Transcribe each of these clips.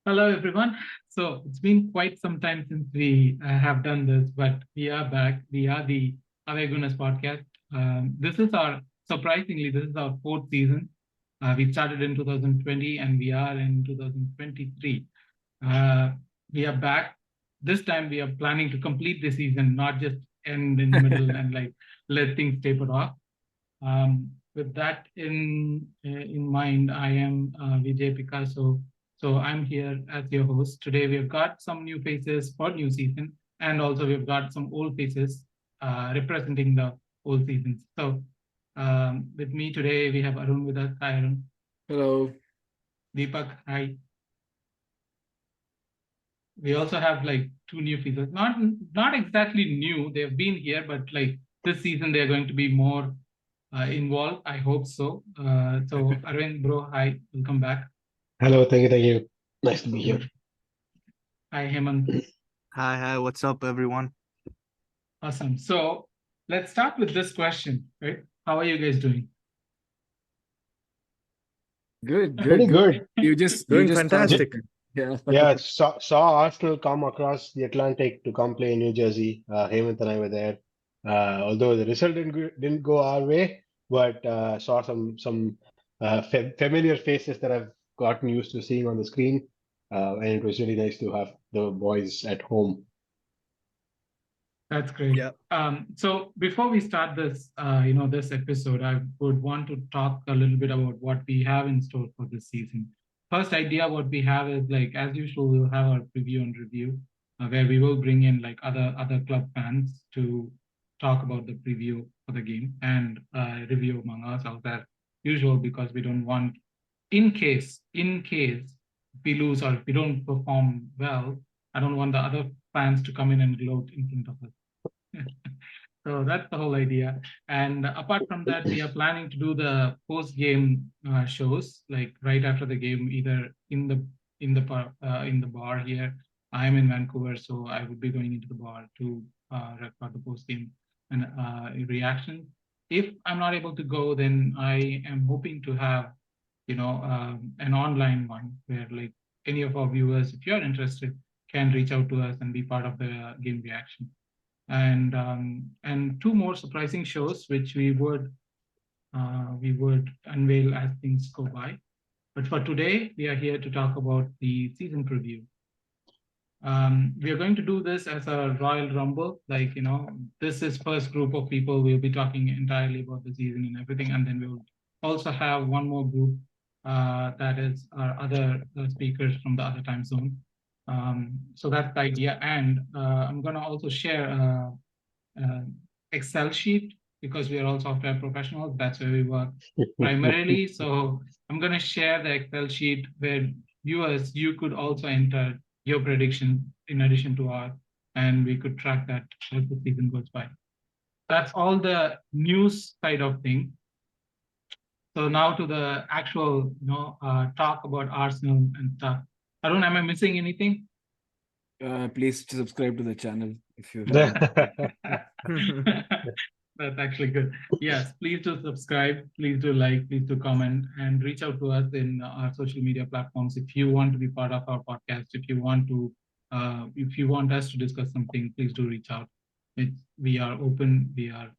Hello, everyone. So it's been quite some time since we have done this, but we are back. We are the Gooners podcast. This is our, surprisingly, this is our fourth season. We started in 2020 and we are in 2023. Uh, we are back. This time we are planning to complete the season, not just end in the middle and like let things taper off. With that in mind, I am Vijay Picasso. So I'm here as your host. Today we've got some new faces for new season, and also we've got some old faces representing the old seasons. So with me today we have Arun with us. Hi Arun. Hello. Deepak. Hi. We also have like two new faces. Not exactly new. They've been here, but like this season they're going to be more involved. I hope so. So Arvind, bro, hi, welcome back. Hello, thank you, thank you. Nice to be here. Hi, Hemant. Hi, what's up, everyone? Awesome. So let's start with this question, right? How are you guys doing? Good, Pretty good. You just Doing started. fantastic. Yeah. Yeah, saw Arsenal come across the Atlantic to come play in New Jersey. Hemant and I were there. Although the result didn't go our way, but saw some familiar faces that I've gotten used to seeing on the screen, and it was really nice to have the boys at home. That's great. Yeah. So before we start this, this episode, I would want to talk a little bit about what we have in store for this season. First idea, what we have is like, as usual, we'll have our preview and review, where we will bring in like other club fans to talk about the preview for the game and review among ourselves as usual, because we don't want, in case we lose or if we don't perform well, I don't want the other fans to come in and gloat in front of us. So that's the whole idea. And apart from that, we are planning to do the post-game shows, like right after the game, either in the bar here. I'm in Vancouver, so I would be going into the bar to record the post-game and reaction. If I'm not able to go, then I am hoping to have, an online one where like any of our viewers, if you're interested, can reach out to us and be part of the game reaction. And two more surprising shows which we would unveil as things go by. But for today, we are here to talk about the season preview. We are going to do this as a Royal Rumble, like this is first group of people. We'll be talking entirely about the season and everything, and then we'll also have one more group that is our other speakers from the other time zone. So that's the idea, and I'm going to also share Excel sheet because we are all software professionals. That's where we work primarily. So I'm going to share the Excel sheet where viewers, you could also enter your prediction in addition to ours, and we could track that as the season goes by. That's all the news side of things. So now to the actual, talk about Arsenal and stuff. Arun, am I missing anything? Please subscribe to the channel if you That's actually good. Yes, please do subscribe, please do like, please do comment, and reach out to us in our social media platforms if you want to be part of our podcast. If you want us to discuss something, please do reach out. We are open. We are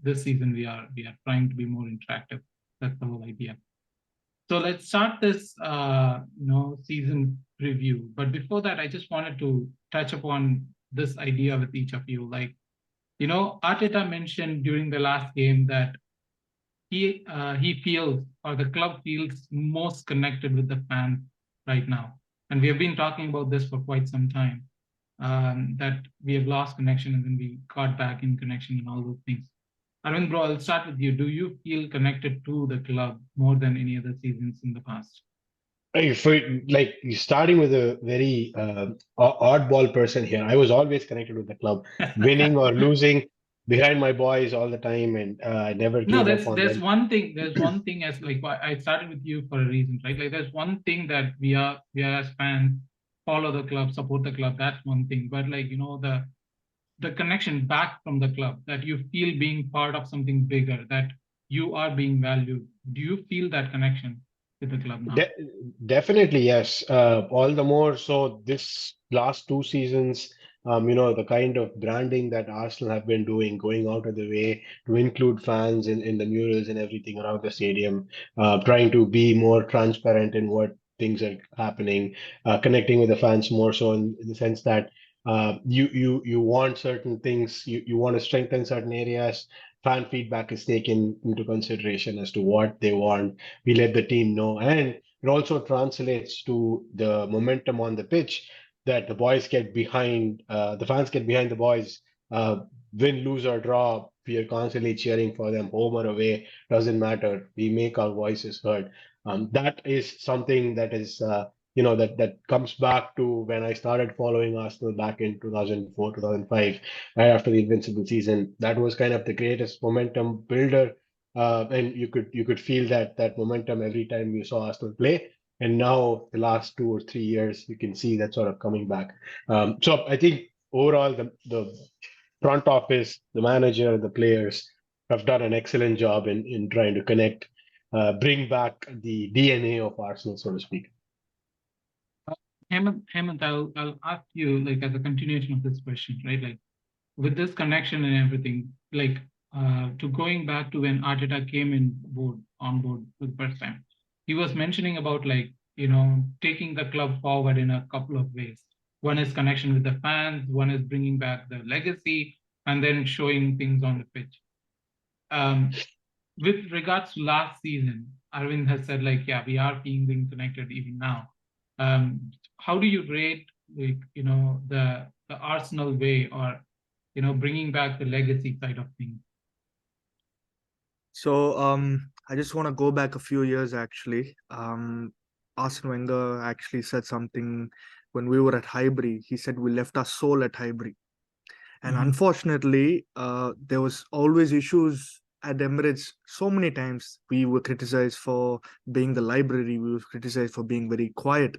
this season. We are trying to be more interactive. That's the whole idea. So let's start this season review. But before that, I just wanted to touch upon this idea with each of you. Like, Arteta mentioned during the last game that he feels, or the club feels, most connected with the fans right now. And we have been talking about this for quite some time, that we have lost connection and then we got back in connection and all those things. Arvind, bro, I'll start with you. Do you feel connected to the club more than any other seasons in the past? If it, like starting with a very oddball person here, I was always connected with the club, winning or losing, behind my boys all the time, and I never No, gave up on there's them. one thing. There's one thing as like I started with you for a reason, right? Like there's one thing that we are as fans follow the club, support the club. That's one thing. But like the connection back from the club that you feel being part of something bigger, that you are being valued. Do you feel that connection with the club now? De Definitely, yes. All the more so this last 2 seasons, the kind of branding that Arsenal have been doing, going out of the way to include fans in the murals and everything around the stadium, trying to be more transparent in what things are happening, connecting with the fans more so in the sense that you want certain things, you want to strengthen certain areas. Fan feedback is taken into consideration as to what they want. We let the team know, and it also translates to the momentum on the pitch that the boys get behind, the fans get behind the boys. Win, lose, or draw, we are constantly cheering for them, home or away, doesn't matter. We make our voices heard. That is something that is, that comes back to when I started following Arsenal back in 2004, 2005, right after the Invincible season. That was kind of the greatest momentum builder, and you could feel that momentum every time you saw Arsenal play. And now the last 2 or 3 years, you can see that sort of coming back. So I think overall, the front office, the manager, the players have done an excellent job in trying to connect, bring back the DNA of Arsenal, so to speak. Hemant, I'll ask you like as a continuation of this question, right? Like with this connection and everything, like to going back to when Arteta came on board for the first time, he was mentioning about like taking the club forward in a couple of ways. One is connection with the fans, one is bringing back the legacy, and then showing things on the pitch. With regards to last season, Arvind has said like, yeah, we are being connected even now. How do you rate like the Arsenal way, or bringing back the legacy side of things? So I just want to go back a few years actually. Arsene Wenger actually said something when we were at Highbury. He said we left our soul at Highbury. And unfortunately, there was always issues at Emirates. So many times we were criticized for being the library. We were criticized for being very quiet.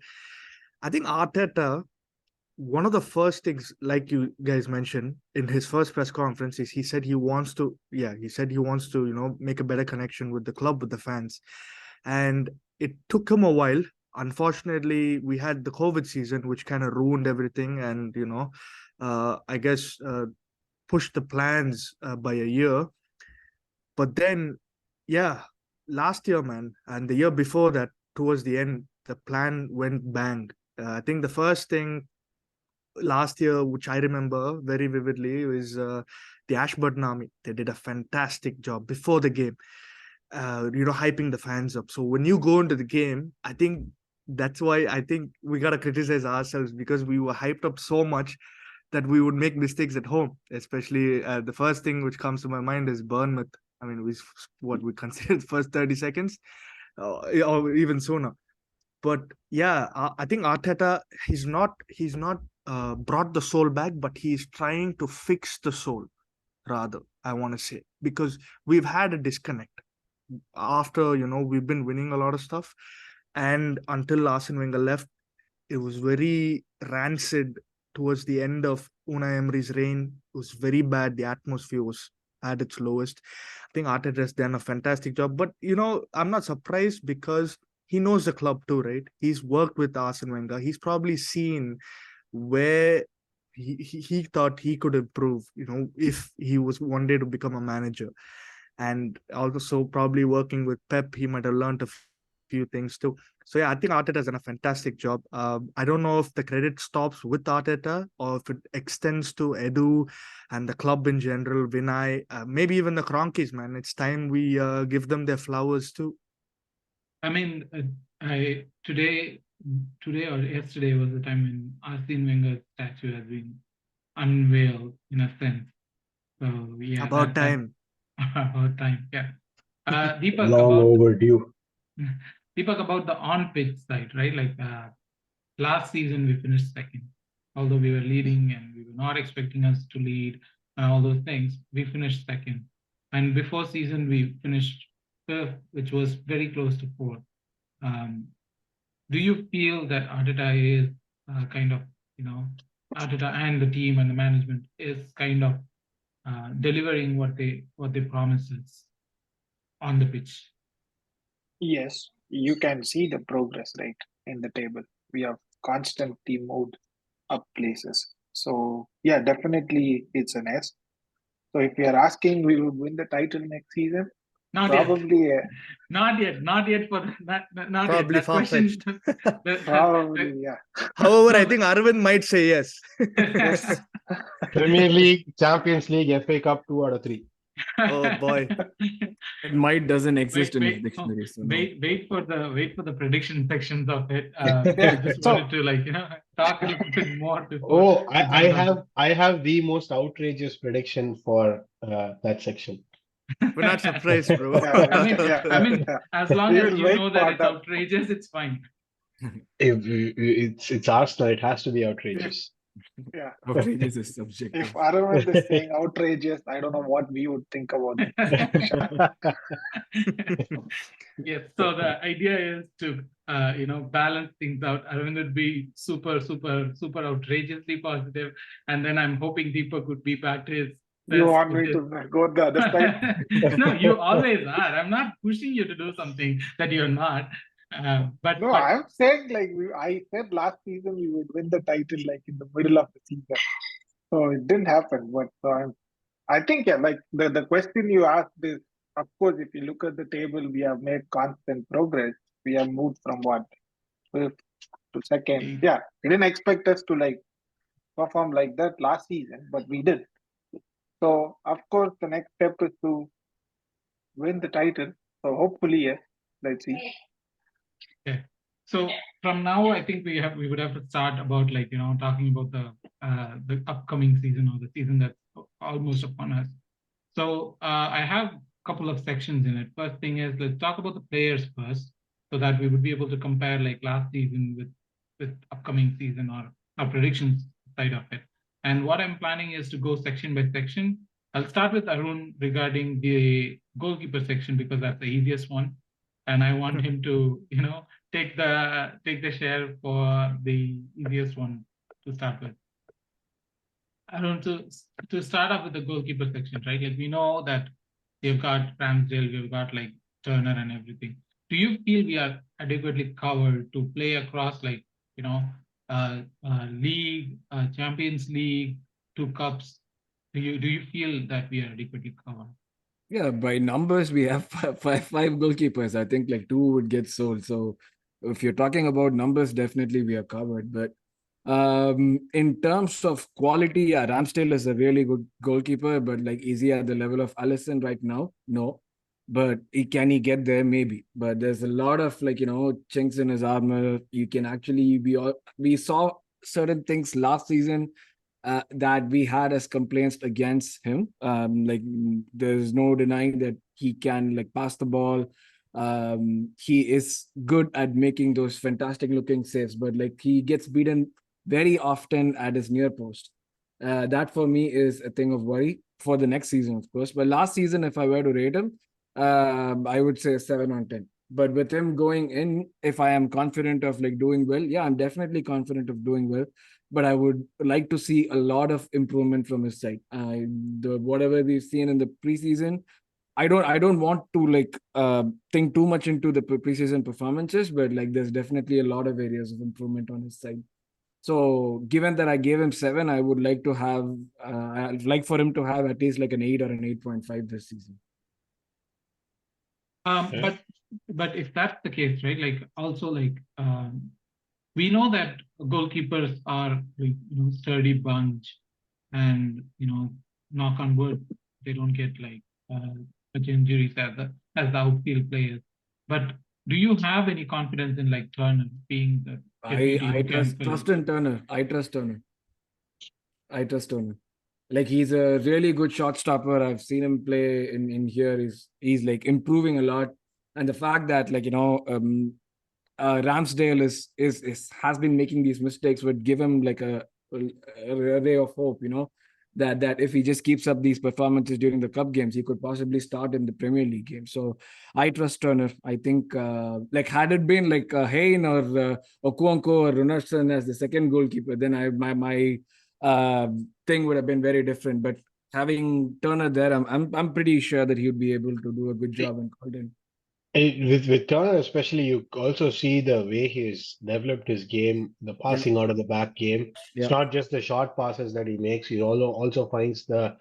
I think Arteta, one of the first things, like you guys mentioned in his first press conference, is he said he wants to, make a better connection with the club, with the fans. And it took him a while. Unfortunately, we had the COVID season, which kind of ruined everything, and I guess pushed the plans by a year. But then, yeah, last year, man, and the year before that, towards the end, the plan went bang. I think the first thing last year, which I remember very vividly, is the Ashburton Army. They did a fantastic job before the game, hyping the fans up. So when you go into the game, I think that's why I think we got to criticize ourselves, because we were hyped up so much that we would make mistakes at home. Especially the first thing which comes to my mind is Bournemouth. I mean, we consider the first 30 seconds, or even sooner. But yeah, I think Arteta, he's not brought the soul back, but he's trying to fix the soul, rather, I want to say, because we've had a disconnect after we've been winning a lot of stuff, and until Arsene Wenger left, it was very rancid. Towards the end of Unai Emery's reign, it was very bad. The atmosphere was at its lowest. I think Arteta has done a fantastic job, but I'm not surprised, because he knows the club too, right? He's worked with Arsene Wenger. He's probably seen where he thought he could improve, if he was one day to become a manager. And also probably working with Pep, he might have learned a few things too. So yeah, I think Arteta has done a fantastic job. I don't know if the credit stops with Arteta or if it extends to Edu and the club in general, Vinay, maybe even the Cronkies, man. It's time we give them their flowers too. I mean, I today or yesterday was the time when Arsene Wenger's statue has been unveiled in a sense. So yeah, About time. about time. Yeah. Deepak, Long overdue. Deepak, about the on-pitch side, right? Like last season we finished second, although we were leading and we were not expecting us to lead and all those things. We finished second, and before season we finished fifth, which was very close to fourth. Um, do you feel that Arteta is kind of, Arteta and the team and the management is kind of delivering what they promises on the pitch? Yes, you can see the progress, right, in the table. We have constantly moved up places. So yeah, definitely it's an S. So if you are asking, we will win the title next season. Not Probably, yet. Not yet. Not yet for not Probably yet. That question. far-fetched. probably, yeah. However, No, I think Arvind might say yes. Yes. Premier League, Champions League, FA Cup, 2 out of 3. Oh boy. It might doesn't exist in his wait, dictionary. So no. wait for the prediction sections of it. Yeah, I just so- wanted to talk a little bit more before. Oh, we jump on. I have the most outrageous prediction for that section. We're not surprised, bro. Yeah, I mean, yeah. as long We as will you wait know for that it's that. outrageous, it's fine. It's Arsenal. It has to be outrageous. Yeah. Outrageous is subjective. If Aravind is saying outrageous, I don't know what we would think about it. Yes, so the idea is to balance things out. Arvind would be super outrageously positive, and then I'm hoping Deepak would be back to his You best want with me his- to go the other side? No, you always are. I'm not pushing you to do something that you're not. But No, I'm saying like I said last season we would win the title like in the middle of the season. So it didn't happen. But I think yeah, like the question you asked is, of course, if you look at the table, we have made constant progress. We have moved from what fifth to second. Yeah, we didn't expect us to like perform like that last season, but we did. So of course, the next step is to win the title. So hopefully, yes. Let's see. Okay. So from now, I think we would have to start about talking about the upcoming season or the season that's almost upon us. So I have a couple of sections in it. First thing is, let's talk about the players first, so that we would be able to compare like last season with upcoming season or our predictions side of it. And what I'm planning is to go section by section. I'll start with Arun regarding the goalkeeper section because that's the easiest one, and I want him to take the share for the easiest one to start with. Arun, to start off with the goalkeeper section, right? Like we know that we've got Ramsdale, we've got like Turner and everything. Do you feel we are adequately covered to play across league, Champions League, 2 cups? Do you feel that we are adequately covered? Yeah, by numbers, we have five goalkeepers. I think like 2 would get sold. So if you're talking about numbers, definitely we are covered. But in terms of quality, yeah, Ramsdale is a really good goalkeeper. But like, is he at the level of Alisson right now? No. But can he get there? Maybe. But there's a lot of chinks in his armor. You can actually we saw certain things last season that we had as complaints against him. There's no denying that he can like pass the ball. He is good at making those fantastic looking saves, but like he gets beaten very often at his near post. That for me is a thing of worry for the next season, of course. But last season, if I were to rate him, I would say 7 on 10. But with him going in, if I am confident of like doing well, yeah, I'm definitely confident of doing well. But I would like to see a lot of improvement from his side. Whatever we've seen in the preseason, I don't want to like think too much into the preseason performances, but like there's definitely a lot of areas of improvement on his side. So given that I gave him 7, I would like to have I'd like for him to have at least like an 8 or an 8.5 this season. But if that's the case, right? Like also like we know that goalkeepers are like sturdy bunch, and knock on wood, they don't get like such injuries as the outfield players. But do you have any confidence in like Turner being the deputy I who can fill trust it? in Turner. I trust Turner. Like he's a really good shot stopper. I've seen him play in here. He's like improving a lot. And the fact that like Ramsdale has been making these mistakes would give him like a ray of hope, that if he just keeps up these performances during the cup games, he could possibly start in the Premier League game. So I trust Turner. I think like had it been like Hayne or Okuanko or Runarsson as the second goalkeeper, then my thing would have been very different. But having Turner there, I'm pretty sure that he would be able to do a good job in Carlton. With Turner especially, you also see the way he's developed his game, the passing out of the back game. It's Yeah. not just the short passes that he makes. He also finds the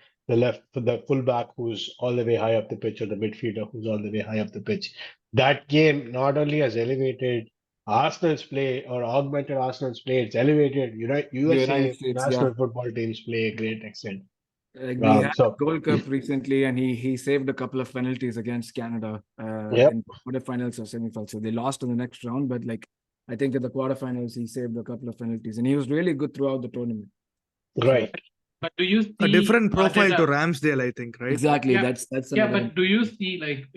fullback who's all the way high up the pitch, or the midfielder who's all the way high up the pitch. That game not only has elevated Arsenal's play or augmented Arsenal's play, it's elevated United USA States, yeah. national football team's play a great extent. We had So a Gold Cup recently, and he saved a couple of penalties against Canada Yep. in quarterfinals or semifinals. So they lost in the next round, but like I think in the quarterfinals he saved a couple of penalties, and he was really good throughout the tournament. right. But do you see A different profile to Arteta- Ramsdale, I think, right? Exactly. Yeah. That's Yeah, another but do you see, like,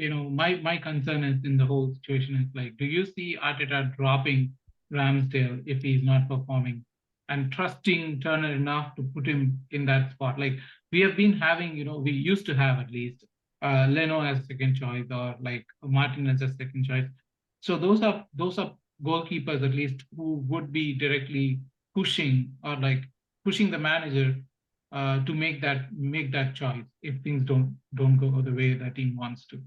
my concern is in the whole situation is like, do you see Arteta dropping Ramsdale if he's not performing and trusting Turner enough to put him in that spot? Like we have been having, we used to have at least Leno as second choice or like Martinez as second choice. So those are goalkeepers at least who would be directly pushing or like pushing the manager to make that choice if things don't go the way the team wants to.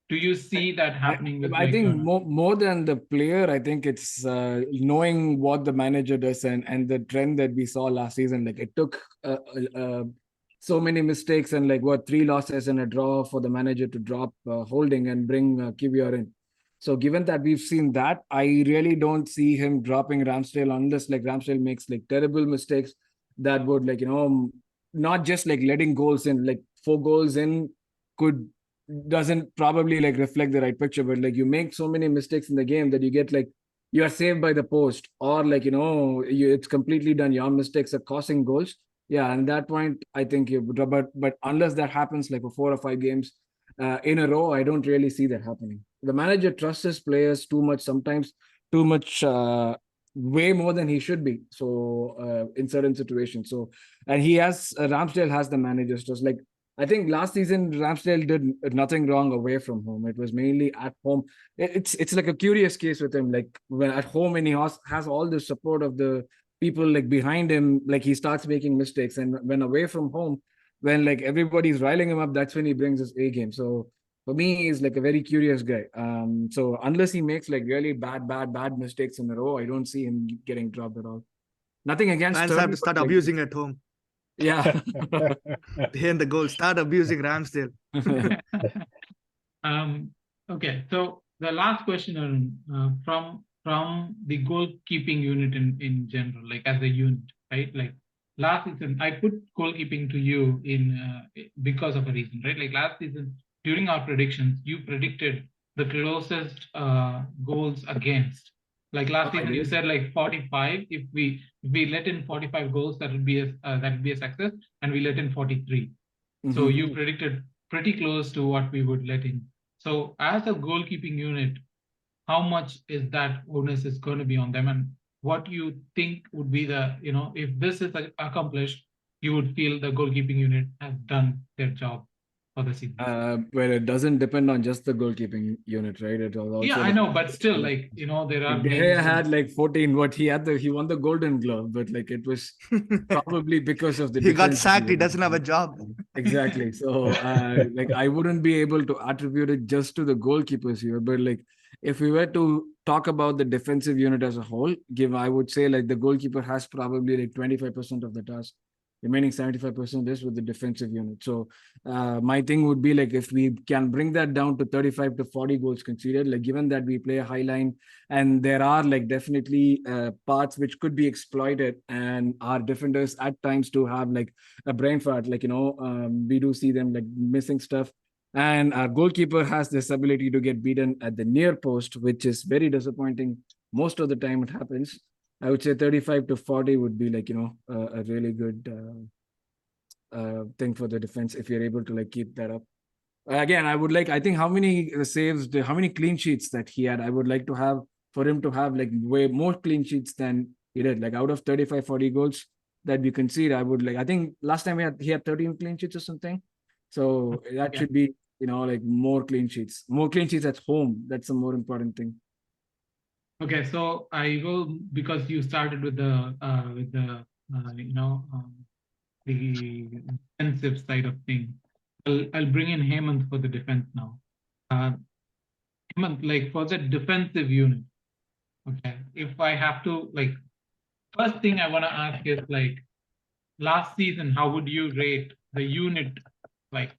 Do you see that happening with I like think Turner? more than the player, I think it's knowing what the manager does and the trend that we saw last season. Like it took so many mistakes and like 3 losses and a draw for the manager to drop Holding and bring Kiwior in. So given that we've seen that, I really don't see him dropping Ramsdale unless like Ramsdale makes like terrible mistakes that would like not just like letting goals in, like 4 goals in could doesn't probably like reflect the right picture, but like you make so many mistakes in the game that you get like you are saved by the post, or like it's completely done, your mistakes are causing goals. Yeah, and that point I think but unless that happens like for 4 or 5 games in a row, I don't really see that happening. The manager trusts his players too much sometimes, too much way more than he should be, so in certain situations. So and he has Ramsdale has the manager's trust. Like I think last season Ramsdale did nothing wrong away from home. It was mainly at home. It's like a curious case with him. Like when at home and he has all the support of the people like behind him, like he starts making mistakes. And when away from home, when like everybody's riling him up, that's when he brings his A game. So for me, he's like a very curious guy. So unless he makes like really bad mistakes in a row, I don't see him getting dropped at all. Nothing against Fans Turner, have to start but, like, abusing at home. yeah. They in the goal. Start abusing Ramsdale. Okay, so the last question from the goalkeeping unit in general, like as a unit, right? Like last season, I put goalkeeping to you in because of a reason, right? Like last season, during our predictions, you predicted the closest goals against. Like last season, you said like 45. If we let in 45 goals, that would be a success, and we let in 43. So you predicted pretty close to what we would let in. So as a goalkeeping unit, how much is that onus is going to be on them, and what you think would be the, if this is accomplished, you would feel the goalkeeping unit has done their job for the season? Well, it doesn't depend on just the goalkeeping unit, right? It was also Yeah, I know, but still, like, there are like De Gea had like 14. He won the Golden Glove, but like it was probably because of the He got defense. sacked. He doesn't have a job. Exactly. So like I wouldn't be able to attribute it just to the goalkeepers here, but like if we were to talk about the defensive unit as a whole, I would say like the goalkeeper has probably like 25% of the task. Remaining 75% is with the defensive unit. So my thing would be like if we can bring that down to 35 to 40 goals conceded, like given that we play a high line and there are like definitely parts which could be exploited, and our defenders at times do have like a brain fart, like we do see them like missing stuff, and our goalkeeper has this ability to get beaten at the near post, which is very disappointing. Most of the time it happens. I would say 35 to 40 would be like a really good thing for the defense if you're able to like keep that up. Again, I think how many saves, how many clean sheets that he had, I would like to have for him to have like way more clean sheets than he did. Like out of 35, 40 goals that we concede, I think last time he had 13 clean sheets or something. So that Yeah. should be, like more clean sheets. More clean sheets at home. That's the more important thing. Okay, so I will, because you started with the the defensive side of things. I'll bring in Hemant for the defense now. Hemant, like for the defensive unit, okay, if I have to, like, first thing I want to ask is, like, last season, how would you rate the unit? Like,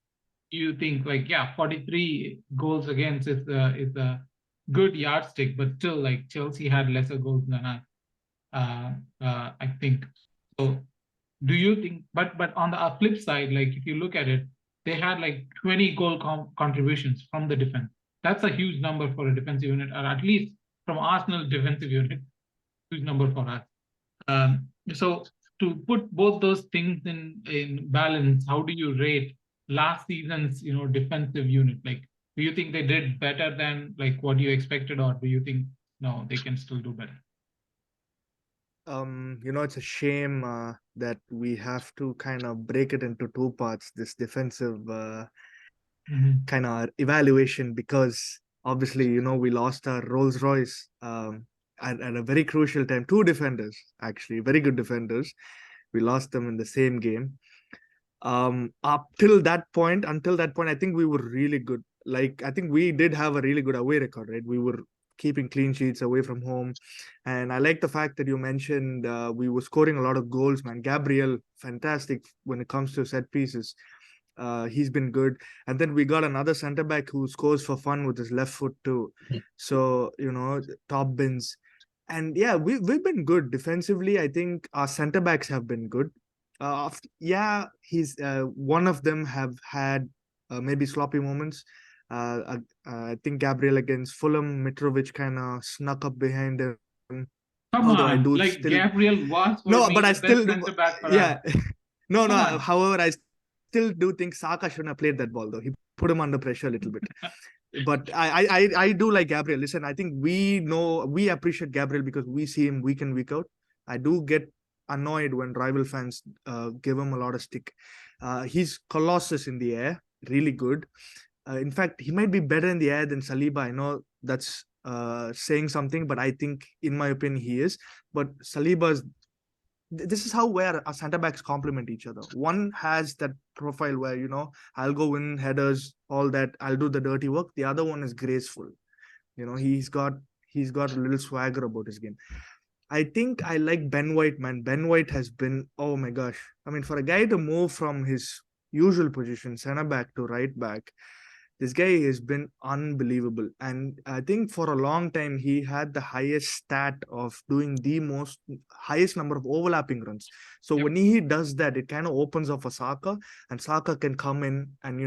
you think, like, yeah, 43 goals against is a good yardstick, but still, like, Chelsea had lesser goals than us. I think so. Do you think? But on the flip side, like if you look at it, they had like 20 goal contributions from the defense. That's a huge number for a defensive unit, or at least from Arsenal defensive unit, huge number for us. So to put both those things in balance, how do you rate last season's defensive unit? Like, do you think they did better than like what you expected, or do you think no, they can still do better? It's a shame that we have to kind of break it into two parts, this defensive kind of evaluation, because obviously, we lost our Rolls Royce at a very crucial time. Two defenders, actually, very good defenders. We lost them in the same game. Until that point, I think we were really good. Like, I think we did have a really good away record, right? We were keeping clean sheets away from home. And I like the fact that you mentioned we were scoring a lot of goals, man. Gabriel, fantastic when it comes to set pieces. He's been good. And then we got another center back who scores for fun with his left foot too. So, top bins. And yeah, we've been good defensively. I think our center backs have been good. He's one of them have had maybe sloppy moments. I think Gabriel against Fulham, Mitrovic kind of snuck up behind him. Come Although I on, do like still Gabriel was for no, me but I the best still center back for us. yeah. No. Come on. However, I still do think Saka shouldn't have played that ball though. He put him under pressure a little bit. But I do like Gabriel. Listen, I think we appreciate Gabriel because we see him week in, week out. I do get annoyed when rival fans give him a lot of stick. He's colossus in the air, really good. In fact, he might be better in the air than Saliba. I know that's saying something, but I think, in my opinion, he is. But Saliba's this is how where our center backs complement each other. One has that profile where I'll go in headers, all that, I'll do the dirty work. The other one is graceful. He's got a little swagger about his game. I think I like Ben White, man. Ben White has been, oh my gosh. I mean, for a guy to move from his usual position, center back to right back, this guy has been unbelievable. And I think for a long time, he had the highest stat of doing the highest number of overlapping runs. So when he does that, it kind of opens up for Saka, and Saka can come in and,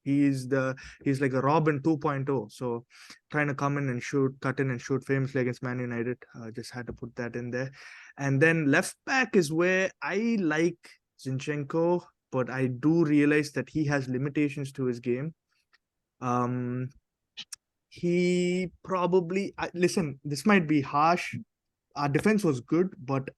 he's like a Robin 2.0. So trying to come in and cut in and shoot famously against Man United. Just had to put that in there. And then left back is where I like Zinchenko, but I do realize that he has limitations to his game. He probably listen, this might be harsh. Our defense was good, but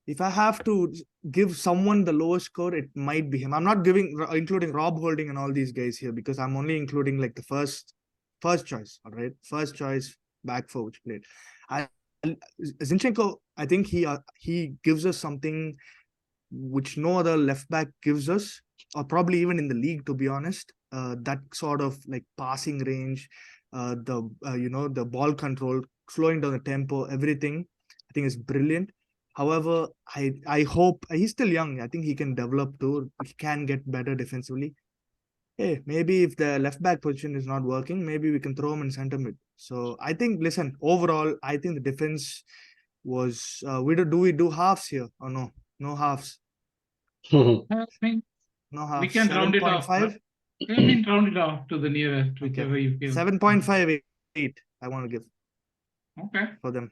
if I have to give someone the lowest score, it might be him. I'm not including Rob Holding and all these guys here, because I'm only including like the first choice. All right, first choice back four which played. Zinchenko, I think he gives us something which no other left back gives us, or probably even in the league, to be honest. That sort of like passing range, the ball control, slowing down the tempo, everything, I think is brilliant. However, I hope he's still young. I think he can develop too. He can get better defensively. Hey, maybe if the left back position is not working, maybe we can throw him in center mid. So I think, listen, overall, I think the defense was. We do halves here or no? No halves. I think No halves. we can round it off. 7.5. I mean, round it off to the nearest, whichever you feel. 7.58. I want to give. Okay. For them.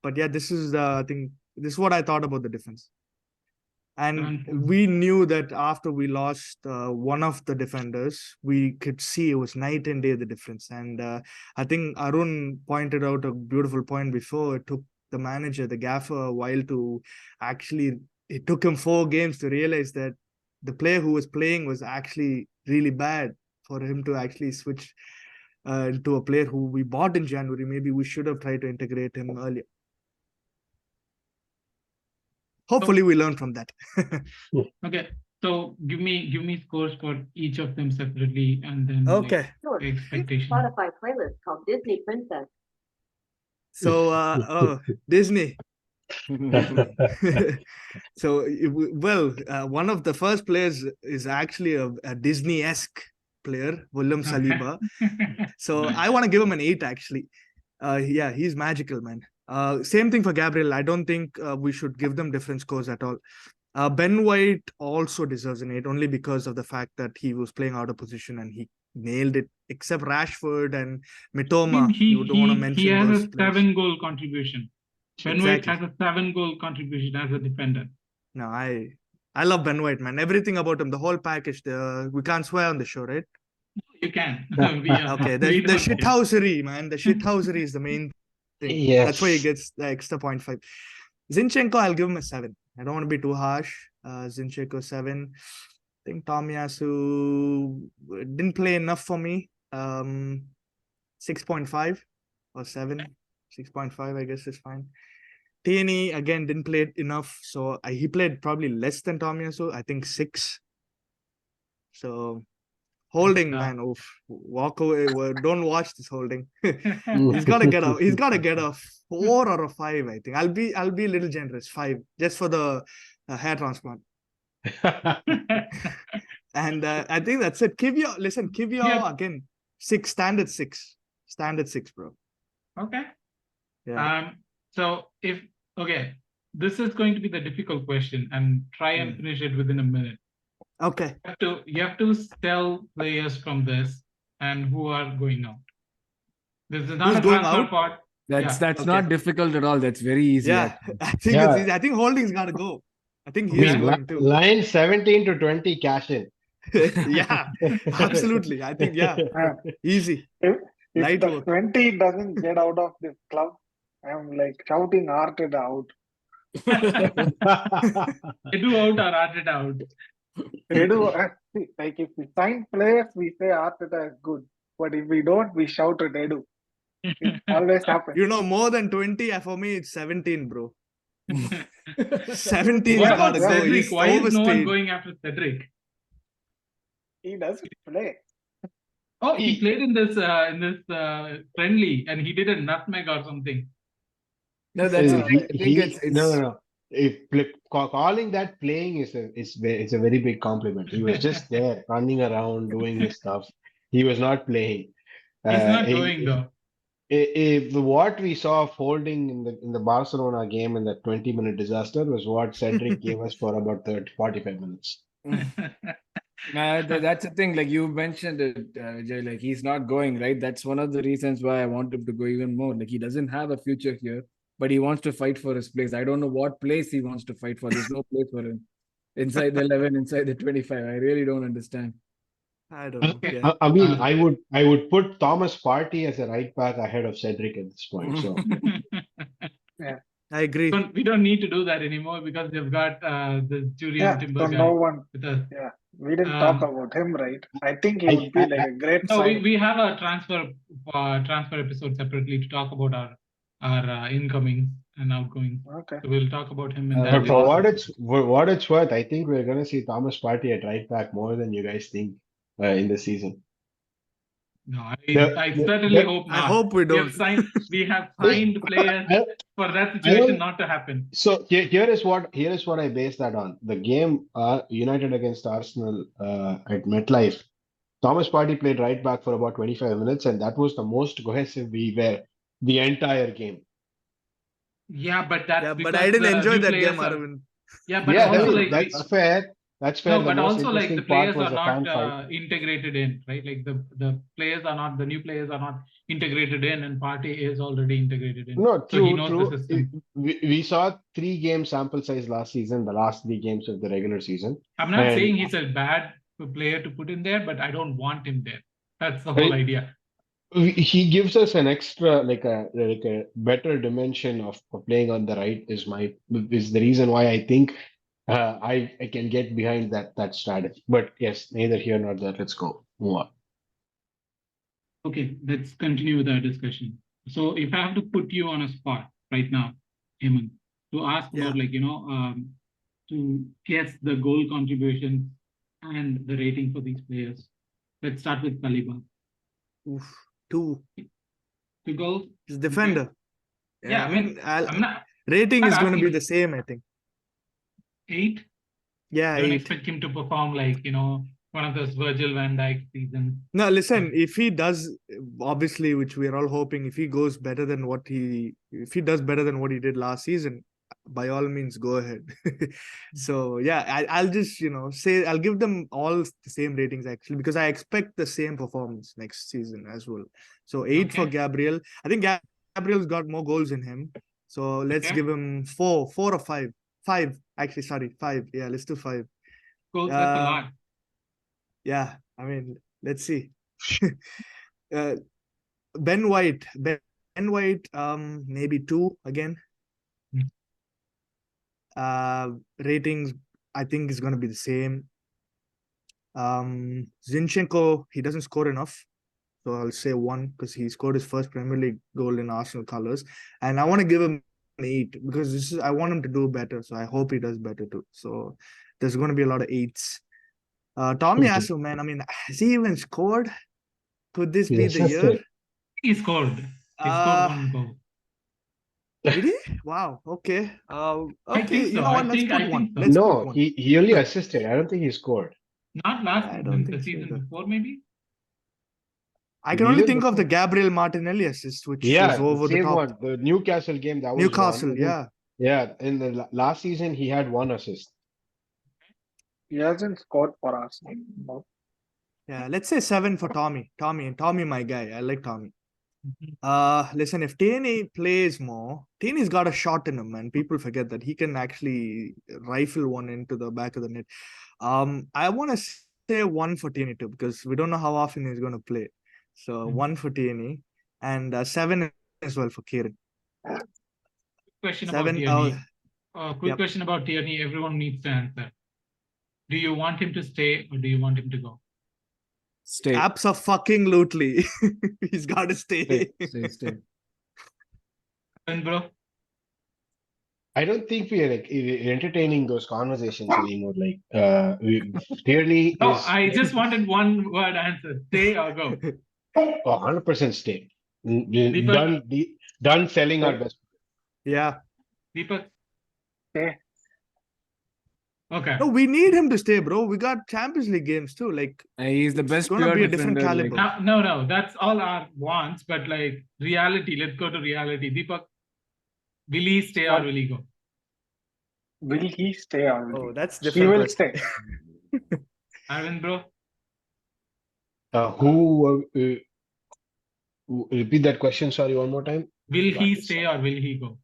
But yeah, this is I think this is what I thought about the defense. And 7 points. we knew that after we lost one of the defenders, we could see it was night and day the difference. And I think Arun pointed out a beautiful point before. It took the manager, the gaffer, a while to actually, it took him 4 games to realize that the player who was playing was actually really bad, for him to actually switch to a player who we bought in January. Maybe we should have tried to integrate him earlier. Hopefully we learn from that. Okay, so give me scores for each of them separately, and then Okay. like, expectation. Spotify playlist called Disney Princess. So Disney. So one of the first players is actually a Disney-esque player, William Saliba. So I want to give him an 8 actually. Yeah, he's magical, man. Same thing for Gabriel. I don't think we should give them different scores at all. Ben White also deserves an 8 only because of the fact that he was playing out of position and he nailed it, except Rashford and Mitoma. You don't want to mention he has those a players. 7-goal contribution. Ben White Exactly. has a 7-goal contribution as a defender. No, I love Ben White, man. Everything about him, the whole package. We can't swear on the show, right? You can. Okay, the shithousery, man. The shithousery is the main thing. Yes. That's why he gets the extra 0.5. Zinchenko, I'll give him a 7. I don't want to be too harsh. Zinchenko 7. I think Tomiyasu didn't play enough for me. 6.5 or 7. 6.5, I guess is fine. Tierney again didn't play enough, so he played probably less than Tomiyasu. I think 6. So Holding, man, oof, walk away. Don't watch this Holding. He's got to get off. He's got to get a 4 or a 5. I think I'll be a little generous, 5, just for the hair transplant. And I think that's it. Kivio, listen, again, 6, standard 6, bro. Okay. Yeah. So this is going to be the difficult question, and try and finish it within a minute. Okay. You have to tell players from this and who are going out. This is not Who's a going transfer out? part. That's Okay. not difficult at all. That's very easy. Yeah, I think it's easy. I think Holding's got to go. I think he's going too. Line 17 to 20 cash in. Yeah, absolutely. I think, yeah, easy. If Light the work. 20 doesn't get out of this club, I'm like shouting Arteta out. Edu out or Arteta out. Edu, like if we sign players, we say Arteta is good. But if we don't, we shout at Edu. It always happens. You know, more than 20, for me, it's 17, bro. 17 What got about to go. Cedric? He's Why is no one overstayed. going after Cedric? He doesn't play. Oh, he played in this friendly, and he did a nutmeg or something. No, that's I think it's no. If calling that playing is a very big compliment. He was just there running around doing his stuff. He was not playing. He's not going though. If what we saw of Holding in the Barcelona game in that 20-minute disaster was what Cedric gave us for about 45 minutes. That's the thing. Like you mentioned it, Vijay, like he's not going, right? That's one of the reasons why I want him to go even more. Like he doesn't have a future here, but he wants to fight for his place. I don't know what place he wants to fight for. There's no place for him inside the 11, inside the 25. I really don't understand. I don't know. Okay. Yeah. I mean, I would put Thomas Partey as a right back ahead of Cedric at this point. So I agree. We don't need to do that anymore because they've got the Julian Yeah, Timber so guy no one. with us. Yeah, we didn't talk about him, right? I think he would be like a great No, sign. we have a transfer episode separately to talk about our incomings and outgoings. Okay. So we'll talk about him in that. but for what it's worth, I think we're gonna see Thomas Partey at right back more than you guys think in the season. No, I certainly hope not. I hope we don't. We have signed players for that situation not to happen. So here is what I base that on. The game United against Arsenal at MetLife, Thomas Partey played right back for about 25 minutes, and that was the most cohesive we were the entire game. Yeah, but that's but I didn't enjoy that game, Arvind. Yeah, but also that's fair. That's fair. No, The but most also like the interesting part players was are the not fan fight. integrated in, right? Like the players are not, the new players are not integrated in, and Partey is already integrated in. No, So he true, knows the true. system. We saw 3 game sample size last season, the last 3 games of the regular season. I'm not And saying he's a bad player to put in there, but I don't want him there. That's the whole idea. he gives us an extra, like a better dimension of playing on the right is the reason why I think I can get behind that strategy. But yes, neither here nor there. Let's go. Move on. Okay, let's continue with our discussion. So if I have to put you on a spot right now, Hemant, to ask Yeah. about to guess the goal contribution and the rating for these players. Let's start with Saliba. Oof, 2. 2 goals. He's defender. Yeah, I mean, I'm not rating is going to asking be the same, I think. 8. Yeah, Don't 8. expect him to perform like, one of those Virgil van Dijk seasons. No, listen, if he does, obviously, which we're all hoping, if he does better than what he did last season, by all means, go ahead. So yeah, I'll just say I'll give them all the same ratings actually, because I expect the same performance next season as well. So 8 for Okay. Gabriel. I think Gabriel's got more goals in him, so let's Okay. give him 4 or 5. 5 actually, sorry, 5. Yeah, let's do 5. Goals, that's a lot. Yeah, I mean, let's see. Ben White, maybe 2 again. Ratings, I think is going to be the same. Zinchenko, he doesn't score enough, so I'll say 1 because he scored his first Premier League goal in Arsenal colours, and I want to give him 8 because I want him to do better, so I hope he does better too. So there's going to be a lot of 8s. Tommy Asu, man, I mean, has he even scored? Could this be the year? He scored. He scored 1 goal. Did he? Wow. Okay. I Okay. think so. You know what? Let's put 1. so. Let's put No, 1. he only assisted. I don't think he scored. Not last I season, don't the think so season either. before, maybe. I can only Season think of the before. Gabriel Martinelli assist, which Yeah, was the over the same top. one. The Newcastle game, that was Newcastle, one. I think- yeah. Yeah, in the last season, he had 1 assist. He hasn't scored for Arsenal. No. Yeah. Let's say 7 for Tommy. Tommy, my guy. I like Tommy. Listen, if Tierney plays more, Tierney's got a shot in him, man. People forget that he can actually rifle one into the back of the net. I want to say 1 for Tierney too, because we don't know how often he's going to play. So 1 for Tierney and 7 as well for Kieran. Question 7. about Tierney. Quick question about Tierney. Everyone needs to answer. Do you want him to stay or do you want him to go? Stay. Abso-fucking-lutely. He's got to stay. Stay. And bro, I don't think we are like entertaining those conversations anymore. Like, Tierney no, is I just wanted one word answer: stay or go. 100% stay. Deepak? Done selling our best. Yeah. Deepak. Stay. Okay. No, we need him to stay, bro. We got Champions League games too. Like, He's the it's best gonna pure be a different defender. Like, caliber. No, that's all our wants, but like reality. Let's go to reality. Deepak, will he stay or will he go? Will he stay or will Oh, he? that's He different will question. stay. Arvind, bro. Repeat that question, sorry, one more time. Will he stay or will he go?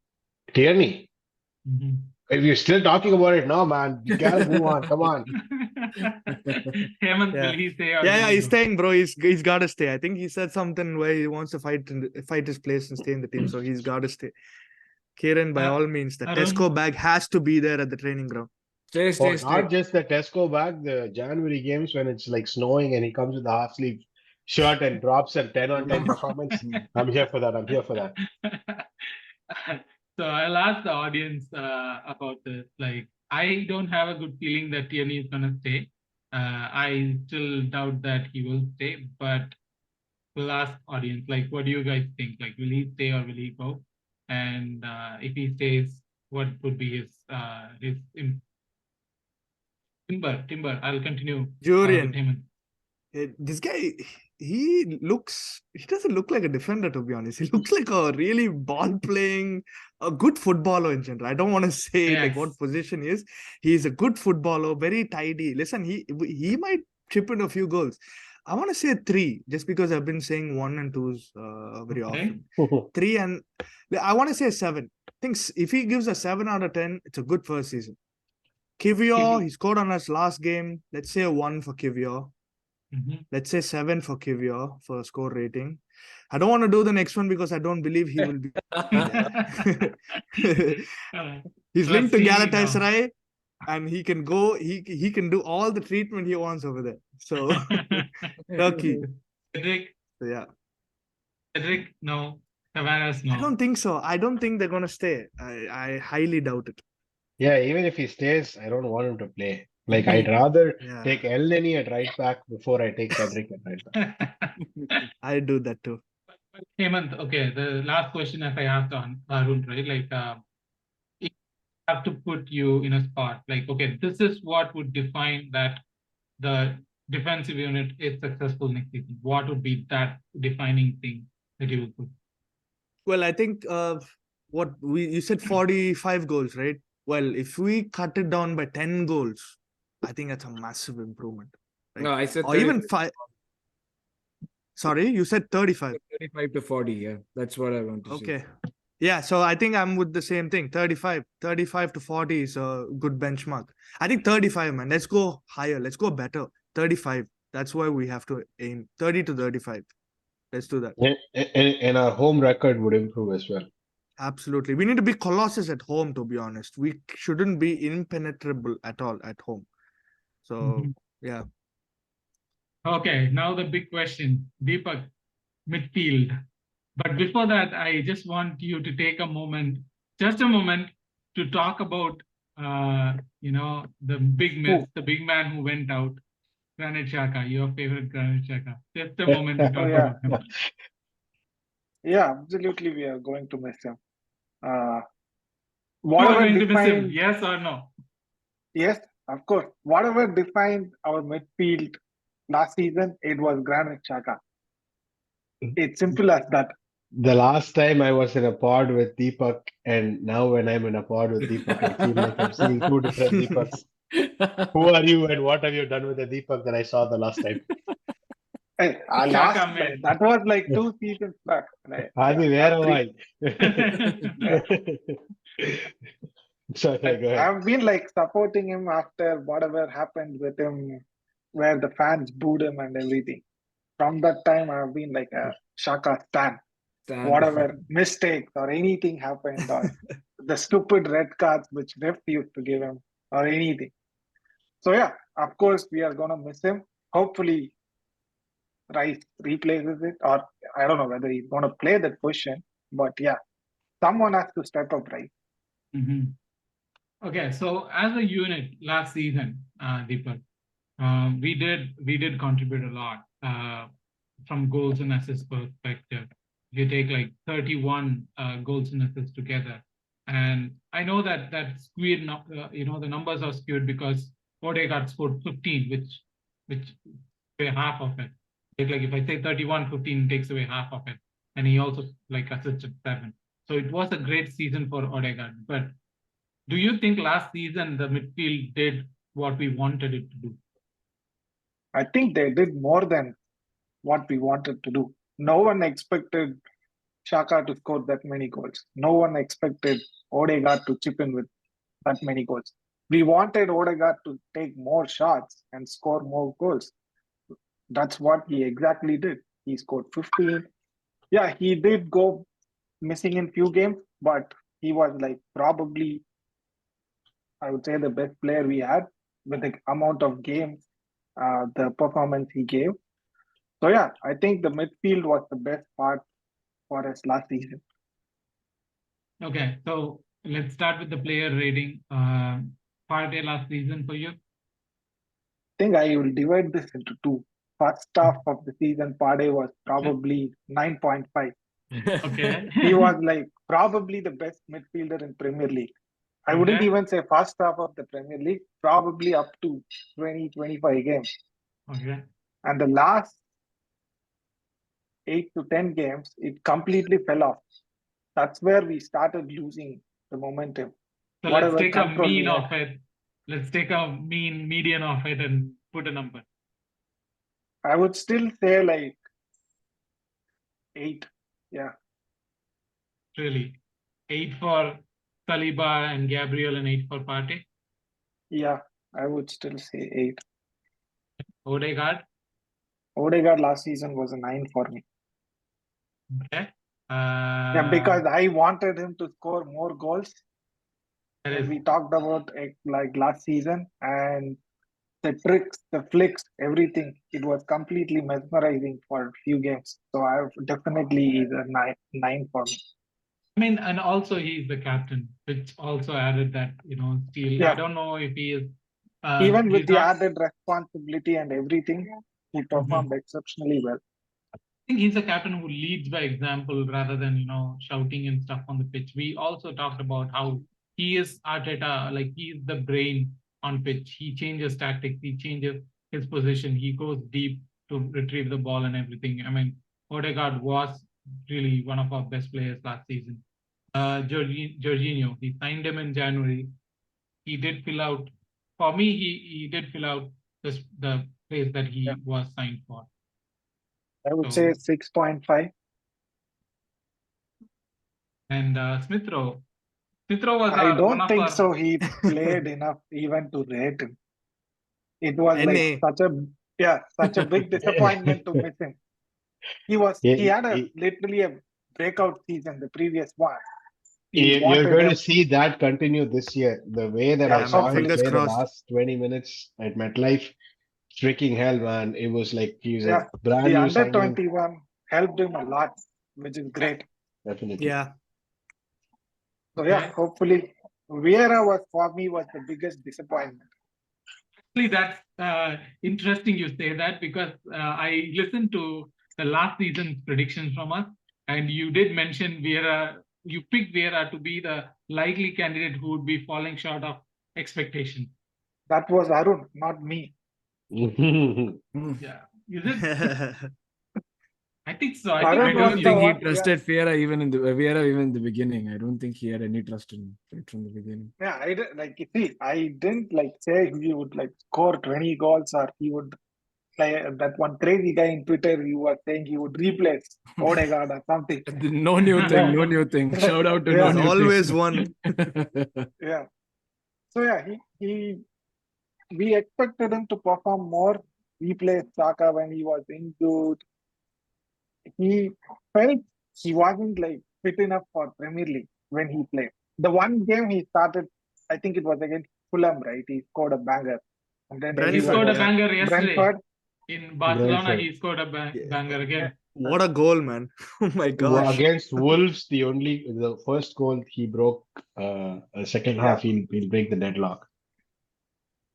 Tierney. Mhm. If you're still talking about it now, man, you gotta move on. Come on. Hemant, Yeah. will he stay or Yeah, will he he's go? staying, bro. He's got to stay. I think he said something where he wants to fight his place and stay in the team, so he's got to stay. Kieran, by all means, the Arun? Tesco bag has to be there at the training ground. stay. Not just the Tesco bag, the January games when it's like snowing and he comes with a half sleeve shirt and drops a 10 on 10 performance. I'm here for that. So I'll ask the audience about this. Like, I don't have a good feeling that Tierney is gonna stay. I still doubt that he will stay, but we'll ask audience. Like, what do you guys think? Like, will he stay or will he go? And if he stays, what would be his Timber? I'll continue with Jurian. him. This guy, he doesn't look like a defender, to be honest. He looks like a really ball playing, a good footballer in general. I don't want to say like what Yes. position he is. He's a good footballer, very tidy. Listen, he might chip in a few goals. I want to say 3, just because I've been saying 1 and 2s very Okay. often. 3 and I want to say 7. I think if he gives a 7 out of 10, it's a good first season. Kivior, he scored on us last game. Let's say a 1 for Kivior. Mhm. Let's say 7 for Kivior for score rating. I don't want to do the next one because I don't believe he will be there. He's linked to Let's see now. Galatasaray and he can go, he can do all the treatment he wants over there. So Turkey. Cedric, So, yeah. Cedric, no. Tavares, no. I don't think so. I don't think they're gonna stay. I highly doubt it. Yeah, even if he stays, I don't want him to play. Like, I'd rather Yeah. take Elneny at right back before I take Cedric at right back. I do that too. Hemant, okay, the last question if I asked on Arun, right? Like, if I have to put you in a spot, like, okay, this is what would define that the defensive unit is successful next season. What would be that defining thing that you would put? Well, I think what you said 45 goals, right? Well, if we cut it down by 10 goals, I think that's a massive improvement. Right? No, I said Or even 35, 5. Sorry, you said 35. 35 to 40. Yeah, that's what I want to see. Okay. Yeah, so I think I'm with the same thing. 35 to 40 is a good benchmark. I think 35, man. Let's go higher. Let's go better. 35. That's why we have to aim. 30 to 35. Let's do that. And our home record would improve as well. Absolutely. We need to be colossus at home, to be honest. We shouldn't be impenetrable at all at home. So, yeah. Okay, now the big question, Deepak, midfield. But before that, I just want you to take a moment, just a moment, to talk about, the big myth, the big man who went out, Granit Xhaka, your favorite Granit Xhaka. Just a moment to talk yeah. about him. Yeah, absolutely. We are going to miss him. You are Whatever going to miss him, defined, yes or no? yes, of course. Whatever defined our midfield last season, it was Granit Xhaka. It's simple as that. The last time I was in a pod with Deepak, and now when I'm in a pod with Deepak, I feel like I'm seeing two different Deepaks. Who are you and what have you done with the Deepak that I saw the last time? Hey, Xhaka man. that was like 2 seasons back. Right? Adi, Yeah, where am yeah. I? Sorry, go ahead. I've been like supporting him after whatever happened with him, where the fans booed him and everything. From that time, I've been like a Shaka stan. Whatever mistakes or anything happened, or the stupid red cards which ref used to give him, or anything. So yeah, of course we are gonna miss him. Hopefully, Rice replaces it, or I don't know whether he's gonna play that position. But yeah, someone has to step up, right? Mhm. Okay, so as a unit last season, Deepak, we did contribute a lot from goals and assists perspective. If you take like 31 goals and assists together, and I know that skewed, the numbers are skewed because Odegaard scored 15, which away half of it. Like if I say 31, 15 takes away half of it, and he also like assisted 7. So it was a great season for Odegaard. But do you think last season the midfield did what we wanted it to do? I think they did more than what we wanted to do. No one expected Shaka to score that many goals. No one expected Odegaard to chip in with that many goals. We wanted Odegaard to take more shots and score more goals. That's what he exactly did. He scored 15. Yeah, he did go missing in few games, but he was like probably, I would say, the best player we had with the amount of games, the performance he gave. So yeah, I think the midfield was the best part for us last season. Okay, so let's start with the player rating. Partey last season for you? I think I will divide this into two. First half of the season, Pade was probably 9.5. Okay. He was like probably the best midfielder in Premier League. I wouldn't Okay. even say first half of the Premier League, probably up to 20, 25 games. Okay. And the last 8 to 10 games, it completely fell off. That's where we started losing the momentum. So let's Whatever take a control we mean had. of it. Let's take a median of it and put a number. I would still say like 8. Yeah. Really. 8 for Saliba and Gabriel and 8 for Partey. Yeah, I would still say 8. Odegaard. Odegaard last season was a 9 for me. Okay. Yeah, because I wanted him to score more goals. that When is we talked about it like last season, and the tricks, the flicks, everything, it was completely mesmerizing for a few games. So I definitely is a 9 for me. I mean, and also he's the captain, which also added that, still. Yeah. I don't know if he is. Even with he's the not, added responsibility and everything, he performed exceptionally well. I think he's a captain who leads by example rather than, shouting and stuff on the pitch. We also talked about how he is Arteta, like he's the brain on pitch. He changes tactics, he changes his position, he goes deep to retrieve the ball and everything. I mean, Odegaard was really one of our best players last season. Jorginho, he signed him in January. He did fill out, for me, he did fill out the place that he was signed for. I would say 6.5. And Smith Rowe. Smith Rowe was I one don't of think our. so. He played enough even to rate him. It was like NA. such a big disappointment to miss him. He had literally a breakout season the previous one. You're going to see that continue this year. The way that I saw him fingers play the crossed. last 20 minutes at MetLife, freaking hell, man. It was like he was a Yeah, brand the new under signing. 21 helped him a lot, which is great. Definitely. Yeah. So yeah, hopefully Vieira for me was the biggest disappointment. Actually, that's interesting you say that, because I listened to the last season's predictions from us, and you did mention Vieira. You picked Vieira to be the likely candidate who would be falling short of expectation. That was Arun, not me. Yeah, is it? I think so. I Arun don't was think the he one. trusted Vieira even in the beginning. I don't think he had any trust in him right from the beginning. Yeah, I didn't like say he would like score 20 goals or he would play that one crazy guy in Twitter. You were saying he would replace Odegaard or something. No new thing. No new thing. Shout out to Yeah. no new Always thing. one. Yeah. So yeah, we expected him to perform more. We played Saka when he was injured. He felt he wasn't like fit enough for Premier League when he played. The one game he started, I think it was against Fulham, right? He scored a banger. And then He scored a Yeah. banger yesterday. Brentford. In Barcelona, Brentford. he scored a banger again. What a goal, man. Oh my gosh. Against Wolves, the first goal he broke, a second half, he'll break the deadlock.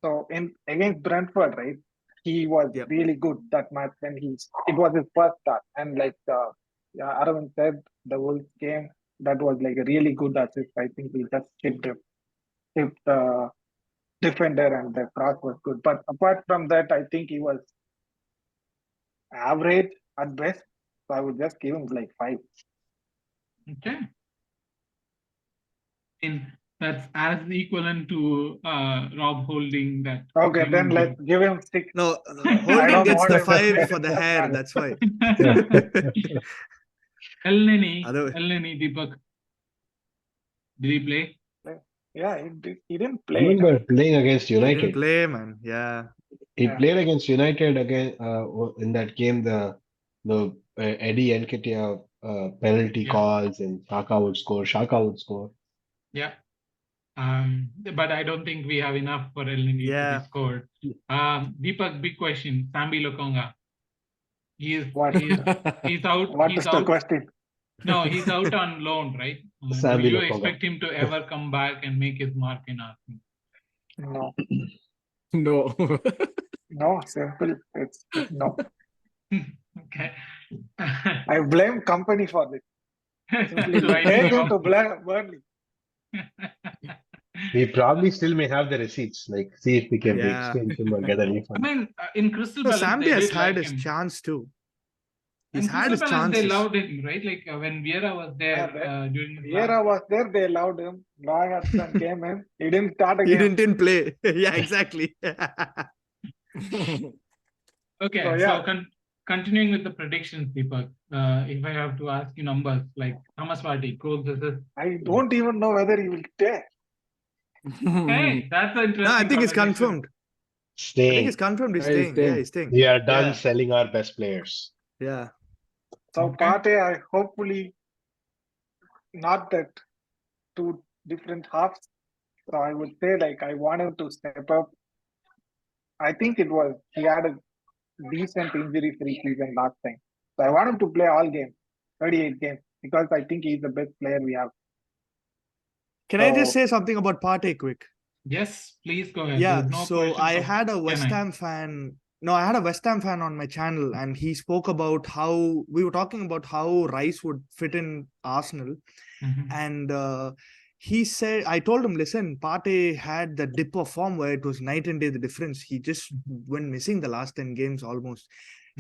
So against Brentford, right? He was Yep. really good that match when it was his first start. And like Aravind said, the Wolves game, that was like a really good assist. I think he just tipped the defender and the cross was good. But apart from that, I think he was average at best. So I would just give him like 5. Okay. And that's as equivalent to Rob Holding that. Okay, then let's give him 6. No, I Holding don't gets want the him to 5 finish for the that hair. match. That's why. El Neni, Other- Deepak. Did he play? Yeah, he didn't I play. remember playing against He didn't United. play, man. Yeah. He Yeah. played against United again in that game. The Eddie Nketiah penalty calls, and Shaka would score. Yeah. But I don't think we have enough for El Neni to Yeah. be scored. Deepak, big question. Sambi Lokonga. He's out. What He's is the out. question? No, he's out on loan, right? Do Sambi you Lokonga. expect him to ever come back and make his mark in Arsenal? No. No. No, simple. It's no. Okay. I blame company for this. Simply So I take think him to Burnley. We probably still may have the receipts. Like, see if we can Yeah. exchange him or get a I refund. mean, in Crystal So Palace, Sambi they has did had like his him. chance too. In He's had Crystal his Palace, they chances. loved him, right? Like when Vieira was there during his last. Vieira was there, they loved him. Roy Hodgson came in, he didn't start He again. didn't play. Yeah, exactly. Okay, So, so yeah. continuing with the predictions, Deepak. If I have to ask you numbers, like Thomas Partey, goals, assist. I don't even know whether he will stay. Hey, that's an interesting. No, I think it's conversation. confirmed. I think it's Staying. confirmed he's Yeah, he's staying. Yeah, staying. he's staying. We are done Yeah. selling our best players. Yeah. So Okay. Partey, I hopefully not that two different halves. So I would say like I want him to step up. I think he had a decent injury-free season last time. So I want him to play all games, 38 games, because I think he's the best player we have. Can I just So- say something about Partey quick? Yes, please go ahead. Yeah, There's no so question I of had a can West I. Ham fan. No, I had a West Ham fan on my channel, and he spoke about how we were talking about how Rice would fit in Arsenal, Mhm. and he said, I told him, listen, Partey had the dip of form where it was night and day the difference. He just went missing the last 10 games almost.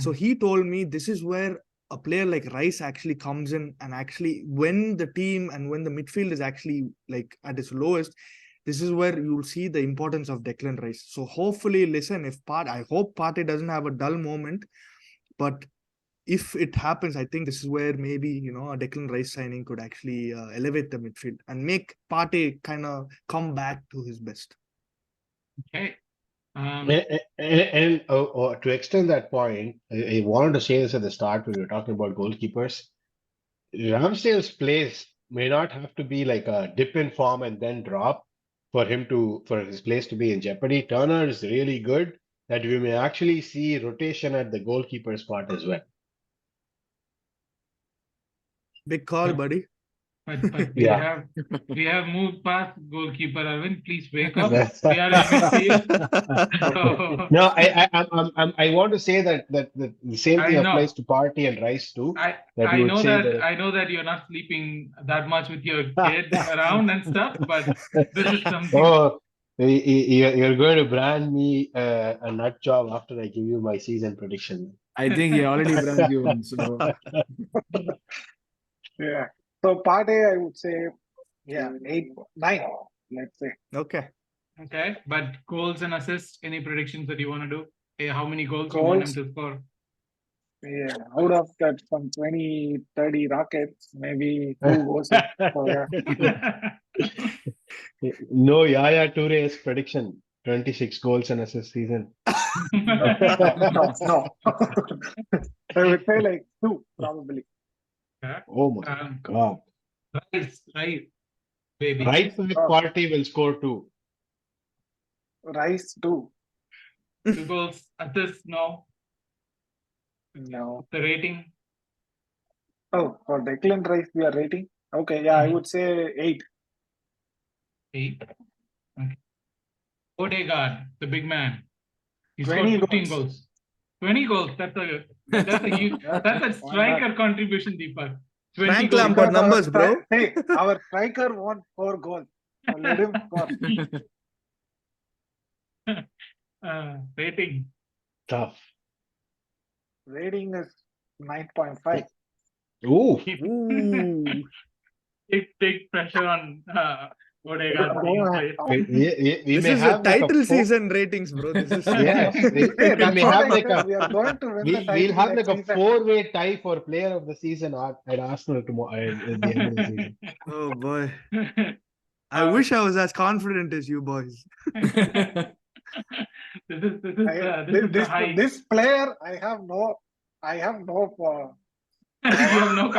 So he told me this is where a player like Rice actually comes in, and actually when the team and when the midfield is actually like at its lowest, this is where you'll see the importance of Declan Rice. So hopefully, listen, I hope Partey doesn't have a dull moment, but if it happens, I think this is where maybe a Declan Rice signing could actually elevate the midfield and make Partey kind of come back to his best. Okay. And to extend that point, I wanted to say this at the start when we were talking about goalkeepers. Ramsdale's place may not have to be like a dip in form and then drop for his place to be in jeopardy. Turner is really good that we may actually see rotation at the goalkeeper spot as well. Big call, buddy. But Yeah. we have moved past goalkeeper. Arvind, please wake up. We are in midfield. So, No, I want to say that the same I thing know. applies to Partey and Rice too. I That you would know say that I know that you're not sleeping that much with your kid around and stuff, but this is something. Oh, you're going to brand me a nut job after I give you my season prediction. I think he already brand you one. So Yeah. So Partey, I would say, 8, 9, let's say. Okay. Okay, but goals and assists, any predictions that you want to do? Hey, how many goals you want him to score? Yeah, out of that, some 20, 30 rockets, maybe 2 goals. So, yeah. No Yaya Toure's prediction. 26 goals and assist season. No. I would say like 2, probably. Oh my God. Right, baby. Right back Partey will score 2. Rice 2. 2 goals, assists, no. No. The rating? Oh, for Declan Rice, we are rating? Okay, yeah, I would say 8. 8. Okay. Odegaard, the big man. He 20 scored 15 goals. goals. 20 goals. That's a huge. That's a striker contribution, Deepak. 20 Frank goals. Lampard numbers, bro. Hey, our striker won 4 goals. So let him score. Rating. Tough. Rating is 9.5. Ooh. Ooh. Big pressure on Odegaard. We This may is a have like title a season ratings, bro. This is Yes, Hey, we that's may what have I like said. We are going to win the title we'll have like next a season. 4-way tie for player of the season at Arsenal tomorrow at the end of the season. Oh boy. I wish I was as confident as you boys. This is the high. This player, I have no. You have no I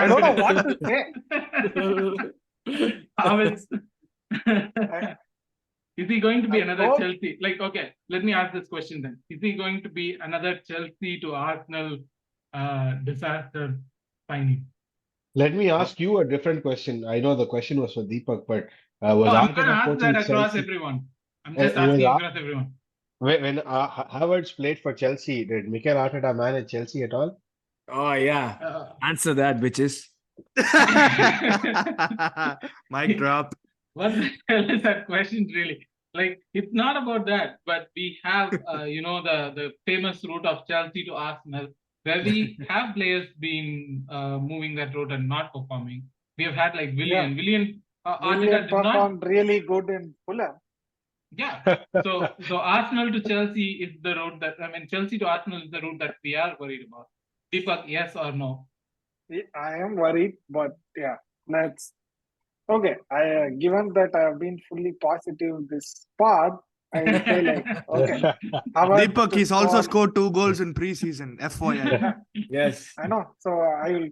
don't know what confidence. to say. How is he going to be I another hope- Chelsea? Like, okay, let me ask this question then. Is he going to be another Chelsea to Arsenal disaster signing? Let me ask you a different question. I know the question was for Deepak, but was No, I'm going to Arteta ask coaching that across Chelsea? everyone. I'm just It was asking Ar- across everyone. When Havertz played for Chelsea, did Mikel Arteta manage Chelsea at all? oh yeah. Answer that, bitches. Mic drop. What the hell is that question really? Like, it's not about that, but we have, the famous route of Chelsea to Arsenal, where we have players been moving that route and not performing. We have had like Willian. Willian Arteta did not. performed really good in Fulham. Yeah. So Arsenal to Chelsea is the route Chelsea to Arsenal is the route that we are worried about. Deepak, yes or no? I am worried, but yeah, let's. Okay, given that I have been fully positive this part, I will say like, okay. Deepak, he's also scored 2 goals in preseason, FYI. Yes. I know. So I will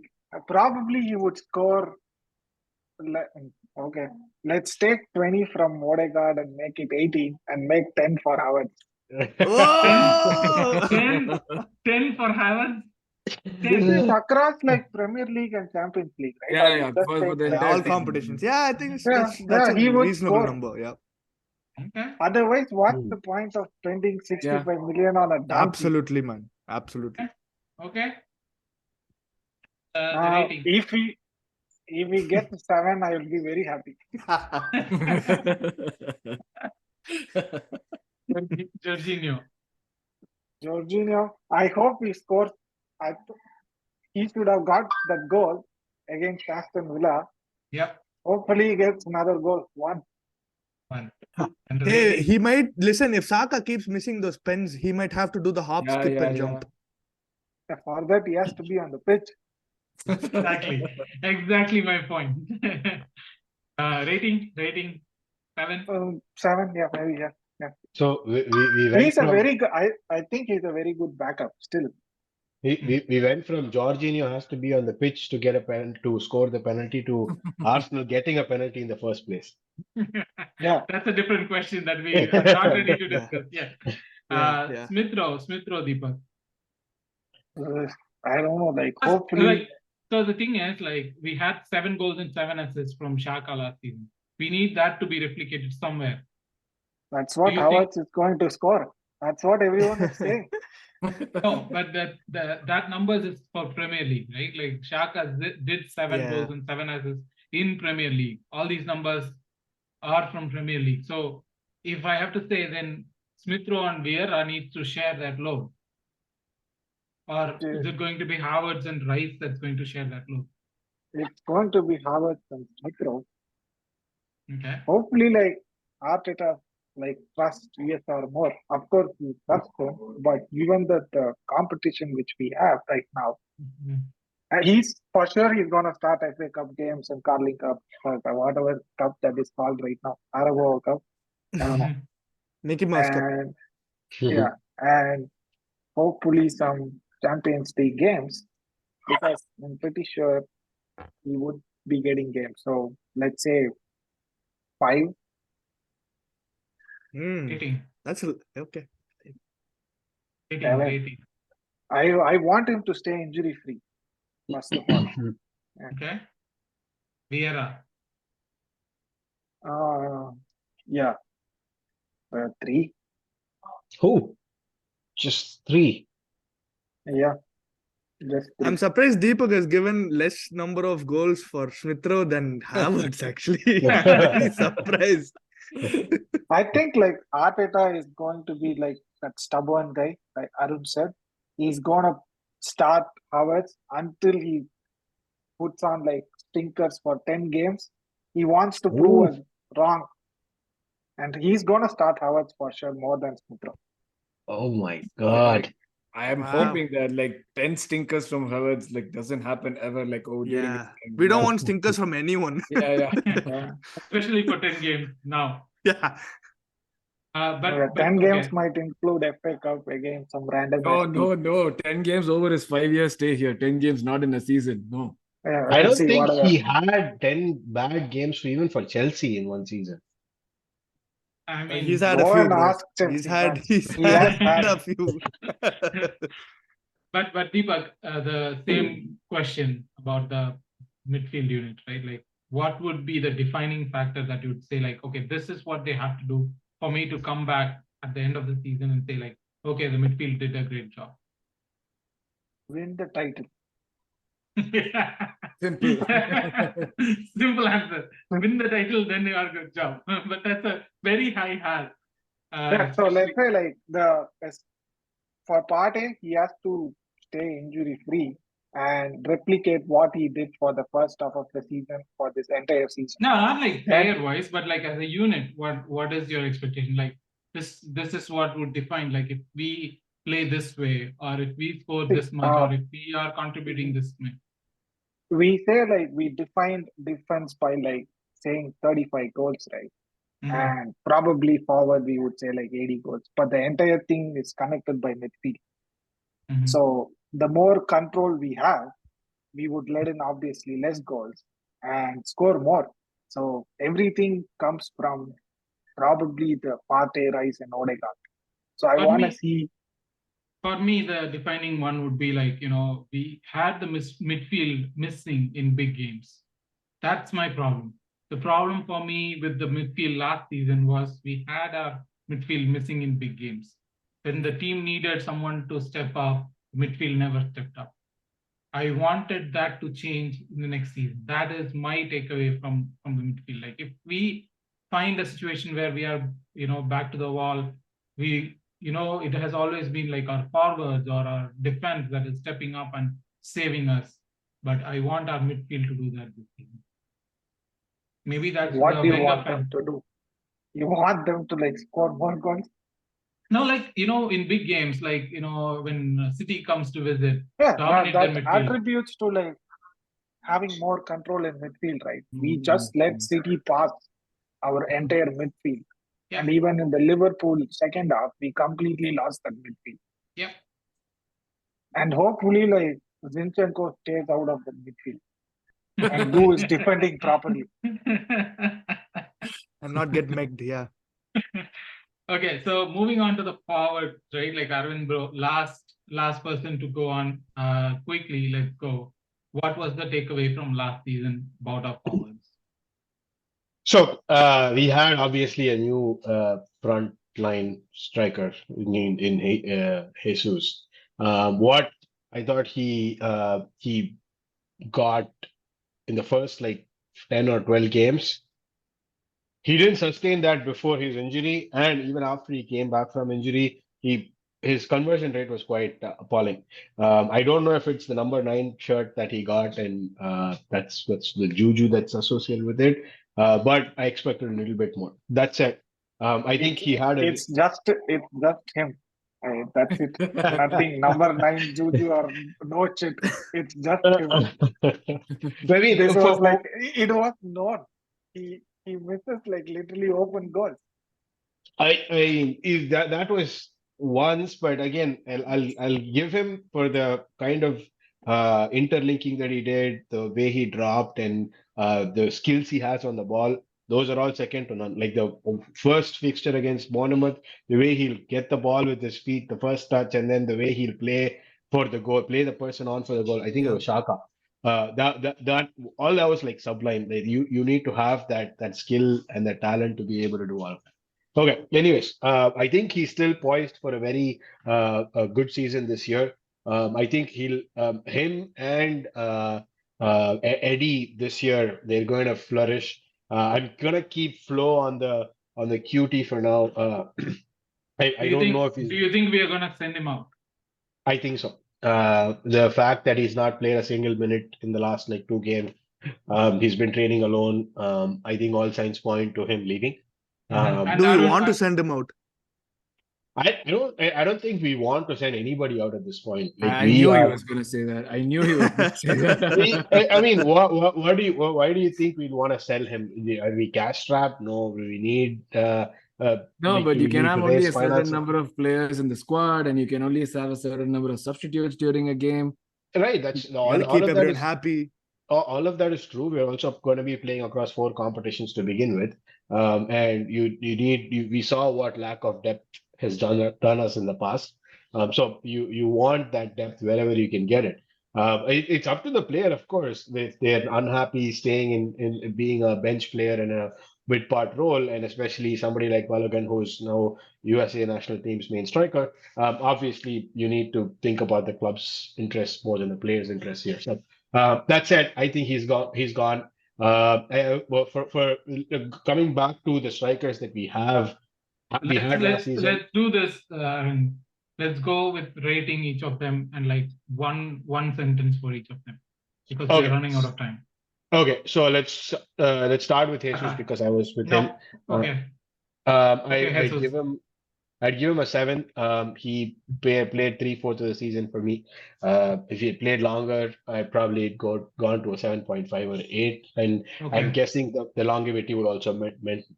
probably he would score. Okay, let's take 20 from Odegaard and make it 18 and make 10 for Havertz. Oh! 10 for Havertz. This is across like Premier League and Champions League, right? Yeah, Or yeah. you just For take the like- entire All season. competitions. Yeah, I think Yeah, that's a he would reasonable score. number. Yeah. Okay. Otherwise, what's the point of spending 65 million on a donkey? Absolutely, man. Absolutely. Okay. The Now, rating. if we get 7, I will be very happy. Jorginho, I hope he scores. He should have got that goal against Aston Villa. Yep. Hopefully, he gets another goal. One. And the Hey, rating. he might listen. If Saka keeps missing those pens, he might have to do the hop, skip, and jump. For that, he has to be on the pitch. Exactly my point. Rating 7. 7, yeah, maybe, yeah. So we went He's a from, very good. I think he's a very good backup still. we went from Jorginho has to be on the pitch to get a pen to score the penalty to Arsenal getting a penalty in the first place. Yeah. That's a different question that we are not ready to discuss. Yeah. Yeah. Smithrow, Deepak. I don't know. Like, hopefully. So the thing is, like, we had 7 goals and 7 assists from Xhaka last season. We need that to be replicated somewhere. That's what Havertz is going to score. That's what everyone is saying. No, but that numbers is for Premier League, right? Like Xhaka did 7 goals and 7 assists in Premier League. All these numbers are from Premier League. So if I have to say, then Smithrow and Vieira needs to share that load. Or is it going to be Havertz and Rice that's going to share that load? It's going to be Havertz and Smithrow. Okay. Hopefully, like Arteta, like trust VSR more. Of course, we trust him, but given that the competition which we have right now, he's for sure he's gonna start FA Cup games and Carling Cup, whatever cup that is called right now, Arabo Cup. I don't know. Mickey Mouse Cup. And yeah, and hopefully some Champions League games, because I'm pretty sure he would be getting games. So let's say 5. Rating. That's okay. Rating. I want him to stay injury free. First of all. Okay. Vieira. Yeah. 3. Oh, just 3. Yeah. Just 3. I'm surprised Deepak has given less number of goals for Smithrow than Havertz, actually. I'm very surprised. I think like Arteta is going to be like that stubborn guy, like Arun said. He's gonna start Havertz until he puts on like stinkers for 10 games. He wants to prove us wrong. And he's gonna start Havertz for sure more than Smithrow. Oh my God. I am hoping that like 10 stinkers from Havertz like doesn't happen ever. Like during this time. We don't want stinkers from anyone. Yeah. Especially for 10 games now. Yeah. But 10 games might include FA Cup against some random. No. 10 games over his 5-year stay here. 10 games not in a season. No. I don't think he had 10 bad games even for Chelsea in one season. I mean, He's had a few. He's had a few. But Deepak, the same question about the midfield unit, right? Like, what would be the defining factor that you would say, like, okay, this is what they have to do for me to come back at the end of the season and say, like, okay, the midfield did a great job. Win the title. Simple. Simple answer. Win the title, then you are good job. But that's a very high ask. Yeah, so let's say like for Partey, he has to stay injury free and replicate what he did for the first half of the season for this entire season. No, not like Then player wise, but like as a unit, what is your expectation? Like this is what would define, like if we play this way, or if we score this much, or if we are contributing this much. we say like we defined defense by like saying 35 goals, right? And probably forward we would say like 80 goals, but the entire thing is connected by midfield. So the more control we have, we would let in obviously less goals and score more. So everything comes from probably the Partey, Rice, and Odegaard. So I want to see. For me, the defining one would be like, we had the midfield missing in big games. That's my problem. The problem for me with the midfield last season was we had our midfield missing in big games. When the team needed someone to step up, midfield never stepped up. I wanted that to change in the next season. That is my takeaway from the midfield. Like if we find a situation where we are, back to the wall, it has always been like our forwards or our defense that is stepping up and saving us. But I want our midfield to do that this season. Maybe that's what do you want them to do? You want them to like score more goals? No, like in big games, like when City comes to visit, yeah, dominate that their midfield. attributes to like having more control in midfield, right? We just let City pass our entire midfield. Yeah. And even in the Liverpool second half, we completely lost that midfield. Yep. And hopefully, like Zinchenko stays out of the midfield and Gu is defending properly. And not get megged, yeah. Okay, so moving on to the forward, right? Like Arvind, bro, last person to go on. Quickly, let's go. What was the takeaway from last season about our forwards? So we had obviously a new front line striker in Jesus. What I thought he got in the first like 10 or 12 games, he didn't sustain that before his injury, and even after he came back from injury, his conversion rate was quite appalling. I don't know if it's the number 9 shirt that he got, and that's the juju that's associated with it. But I expected a little bit more. That's it. I think he had a. It's just him. That's it. Nothing number 9 juju or no shit. It's just him. Maybe this was like it was not. He misses like literally open goals. That was once, but again, I'll give him for the kind of interlinking that he did, the way he dropped, and the skills he has on the ball. Those are all second to none. Like the first fixture against Bournemouth, the way he'll get the ball with his feet, the first touch, and then the way he'll play for the goal, play the person on for the goal. I think it was Shaka. That all that was like sublime. Like you need to have that skill and the talent to be able to do all of that. Okay. Anyways, I think he's still poised for a very a good season this year. I think him and Eddie this year, they're going to flourish. I'm gonna keep Flo on the QT for now. I don't know if he's. Do you think we are gonna send him out? I think so. The fact that he's not played a single minute in the last like 2 games, he's been training alone. I think all signs point to him leaving. Do you want to send him out? I don't think we want to send anybody out at this point. Like I knew he was going to say that. I knew he was going to say that. I mean, why do you think we'd want to sell him? Are we cash strapped? No, we need. No, but you can have only a certain number of players in the squad, and you can only have a certain number of substitutes during a game. Right. That's all keep of everyone that is happy. All of that is true. We're also going to be playing across 4 competitions to begin with, and we saw what lack of depth has done us in the past. So you want that depth wherever you can get it. It's up to the player, of course, if they're unhappy staying in being a bench player in a mid part role, and especially somebody like Balogun, who's now USA national team's main striker. Obviously, you need to think about the club's interests more than the player's interests here. So That said, I think he's gone. He's gone. Well, for coming back to the strikers that we had last season. Let's do this. And let's go with rating each of them and like one sentence for each of them because we're Okay. running out of time. Okay, so let's start with Jesus because I was with him. Okay. I'd Jesus. give him a 7. He played 3/4 of the season for me. If he had played longer, I'd probably gone to a 7.5 or 8. And I'm Okay. guessing the longevity would also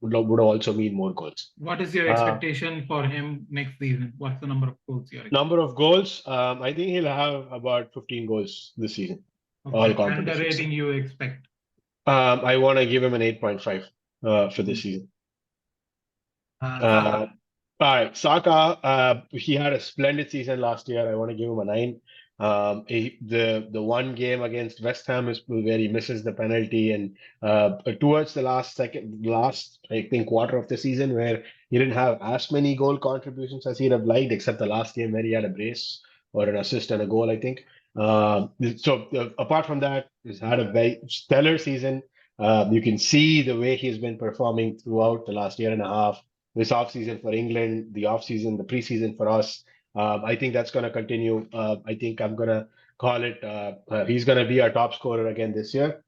would also mean more goals. What is your expectation for him next season? What's the number of goals you're expecting? Number of goals, I think he'll have about 15 goals this season. Okay. All And the competitions. rating you expect? I want to give him an 8.5 for this season. Saka. All right, Saka. He had a splendid season last year. I want to give him a 9. The one game against West Ham is where he misses the penalty, and towards the last I think quarter of the season where he didn't have as many goal contributions as he'd have liked, except the last game where he had a brace or an assist and a goal, I think. Apart from that, he's had a very stellar season. You can see the way he's been performing throughout the last year and a half. This offseason for England, the offseason, the preseason for us. I think that's going to continue. I think I'm going to call it. He's going to be our top scorer again this year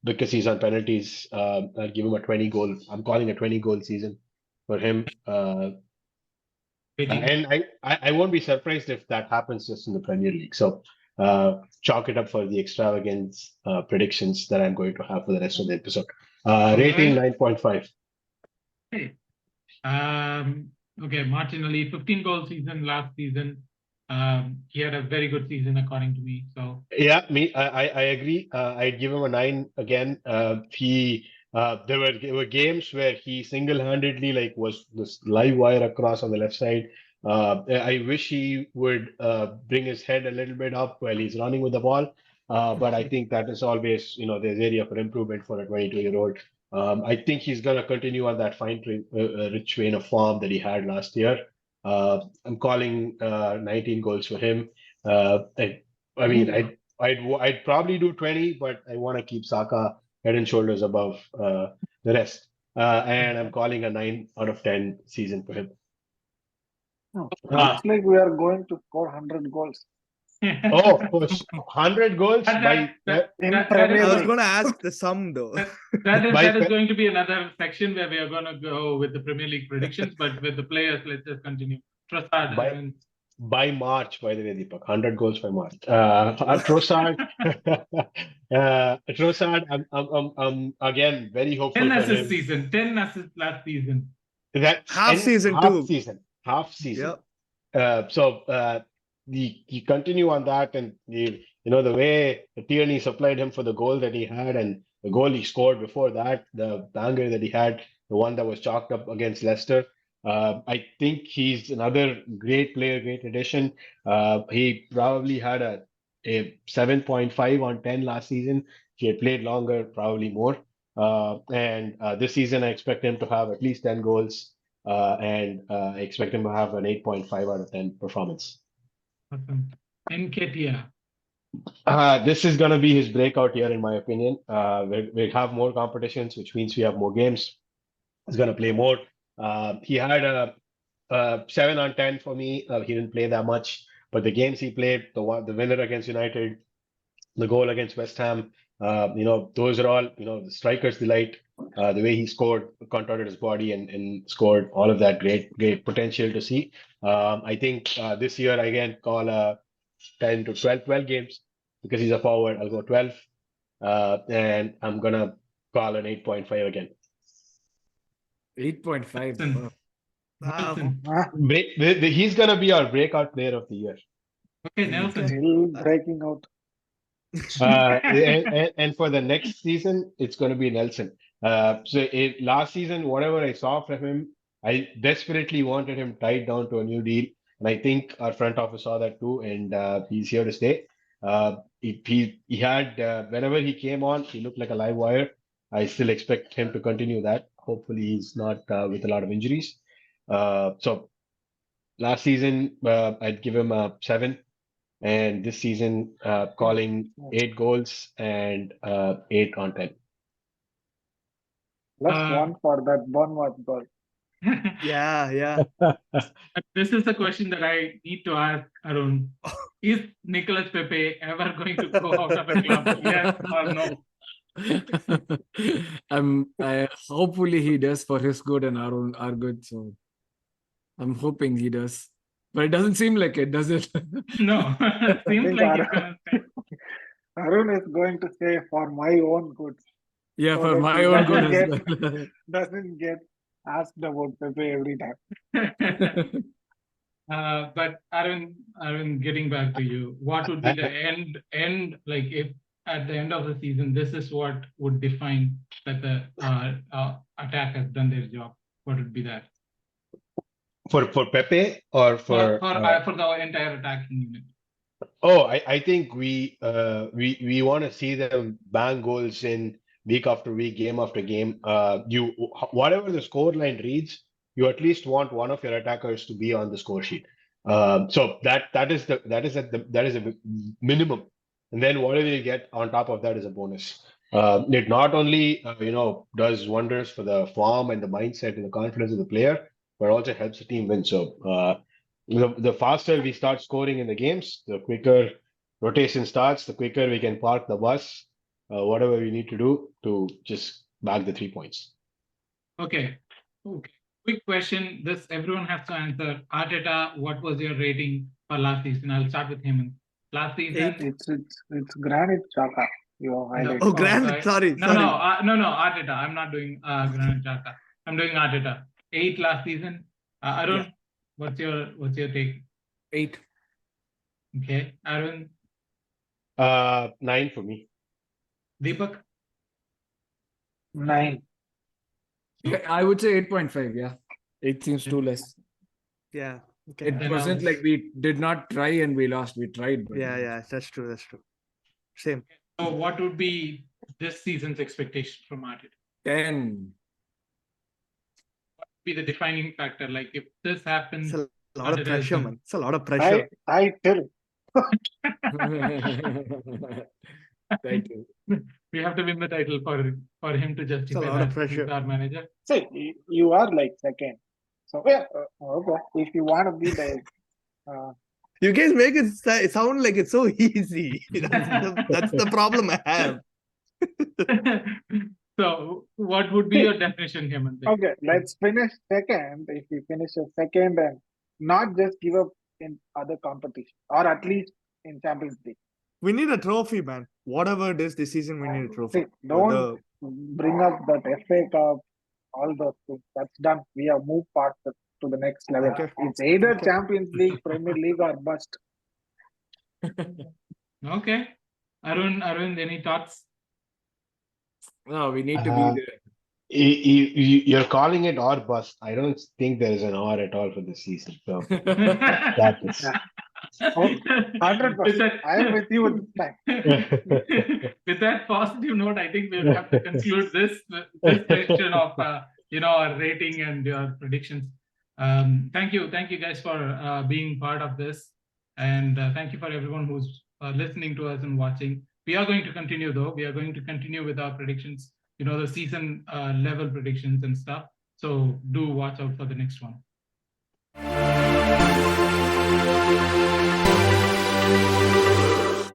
because he's on penalties. I'll give him a 20 goal. I'm calling a 20 goal season for him. And I won't be surprised if that happens just in the Premier League. So chalk it up for the extravagance predictions that I'm going to have for the rest of the episode. Rating 9.5. Okay. Okay, Martinelli, 15 goal season last season. He had a very good season according to me. So yeah, I agree. I'd give him a 9 again. There were games where he single-handedly was this live wire across on the left side. I wish he would bring his head a little bit up while he's running with the ball. But I think that is always, there's area for improvement for a 22-year-old. I think he's going to continue on that rich vein of form that he had last year. I'm calling 19 goals for him. I'd probably do 20, but I want to keep Saka head and shoulders above the rest. And I'm calling a 9 out of 10 season for him. Looks like we are going to score 100 goals. Oh, of course, 100 goals I was going to ask the sum though. That is going to be another section where we are going to go with the Premier League predictions, but with the players, let's just continue. By March, by the way, Deepak, 100 goals by March. Trossard, I'm again very hopeful. 10 assists season, 10 assists last season. That's half season. So you continue on that, and the way Tierney supplied him for the goal that he had, and the goal he scored before that, the banger that he had, the one that was chalked up against Leicester. I think he's another great player, great addition. He probably had a 7.5 on 10 last season. If he had played longer, probably more. And this season, I expect him to have at least 10 goals, and I expect him to have an 8.5 out of 10 performance. Awesome. Nketiah. This is going to be his breakout year, in my opinion. We'll have more competitions, which means we have more games. He's going to play more. He had a 7 on 10 for me. He didn't play that much, but the games he played, the winner against United, the goal against West Ham, those are all, the striker's delight. The way he scored, contorted his body and scored, all of that great potential to see. I think this year, again, call 10 to 12 games because he's a forward. I'll go 12. And I'm going to call an 8.5 again. 8.5. He's going to be our breakout player of the year. Okay, Nelson. Still breaking out. And for the next season, it's going to be Nelson. Last season, whatever I saw from him, I desperately wanted him tied down to a new deal. And I think our front office saw that too, and he's here to stay. He had, whenever he came on, he looked like a live wire. I still expect him to continue that. Hopefully, he's not with a lot of injuries. So last season, I'd give him a 7. and this season calling 8 goals and 8 on 10. Plus one for that Bournemouth goal. Yeah. This is the question that I need to ask Arun. Is Nicolas Pepe ever going to go out of the club? Yes or no? Hopefully he does for his good and our good. So I'm hoping he does. But it doesn't seem like it, does it? No. I Seems think like he's gonna stay. Arun is going to say for my own good. Yeah, So for that my he own good doesn't as get- well. Doesn't get asked about Pepe every time. But Arun, getting back to you, what would be the end like if at the end of the season, this is what would define that the attack has done their job? What would be that For Pepe or for for the entire attacking unit? I think we want to see them bang goals in week after week, game after game. You whatever the score line reads, you at least want one of your attackers to be on the score sheet. So that is a minimum, and then whatever you get on top of that is a bonus. It not only does wonders for the form and the mindset and the confidence of the player, but also helps the team win. So. The faster we start scoring in the games, the quicker rotation starts, the quicker we can park the bus, whatever we need to do to just bag the 3 points. Okay. Quick question. This everyone has to answer. Arteta, what was your rating for last season? I'll start with him. Last season. It's Granit Xhaka. You highlight. Oh, Granit. Sorry. No, Arteta. I'm not doing Granit Xhaka. I'm doing Arteta. 8 last season. Arun, what's your take? 8. Okay, Arun. 9 for me. Deepak. 9. I would say 8.5. Yeah, 8 seems too less. Yeah. Okay. It wasn't like we did not try and we lost. We tried. But Yeah. That's true. Same. So, what would be this season's expectation from Arteta? 10. What would be the defining factor? Like, if this happens, It's a lot of Arteta is pressure, done. man. It's a lot of pressure. I tell. Title. We have to win the title for him to justify lot of that pressure. he's our manager. See, you are like second. So yeah, okay. If you want to be like, You guys make it sound like it's so easy. That's the problem I have. So, what would be your definition, Hemant? okay, let's finish second. If we finish a second and not just give up in other competition, or at least in Champions League. We need a trophy, man. Whatever it is this season, we need a trophy. See, don't bring up that FA Cup, all those things. That's done. We have moved past it to the next level. Okay. It's either Champions League, Premier League, or bust. Okay. Arun, any thoughts? No, we need to be there. You're calling it or bust. I don't think there is an or at all for this season. So that is. 100%. I am with you this time. With that positive note, I think we'll have to conclude this section of our rating and your predictions. Thank you guys for being part of this, and thank you for everyone who's listening to us and watching. We are going to continue though. We are going to continue with our predictions. The season level predictions and stuff. So do watch out for the next one.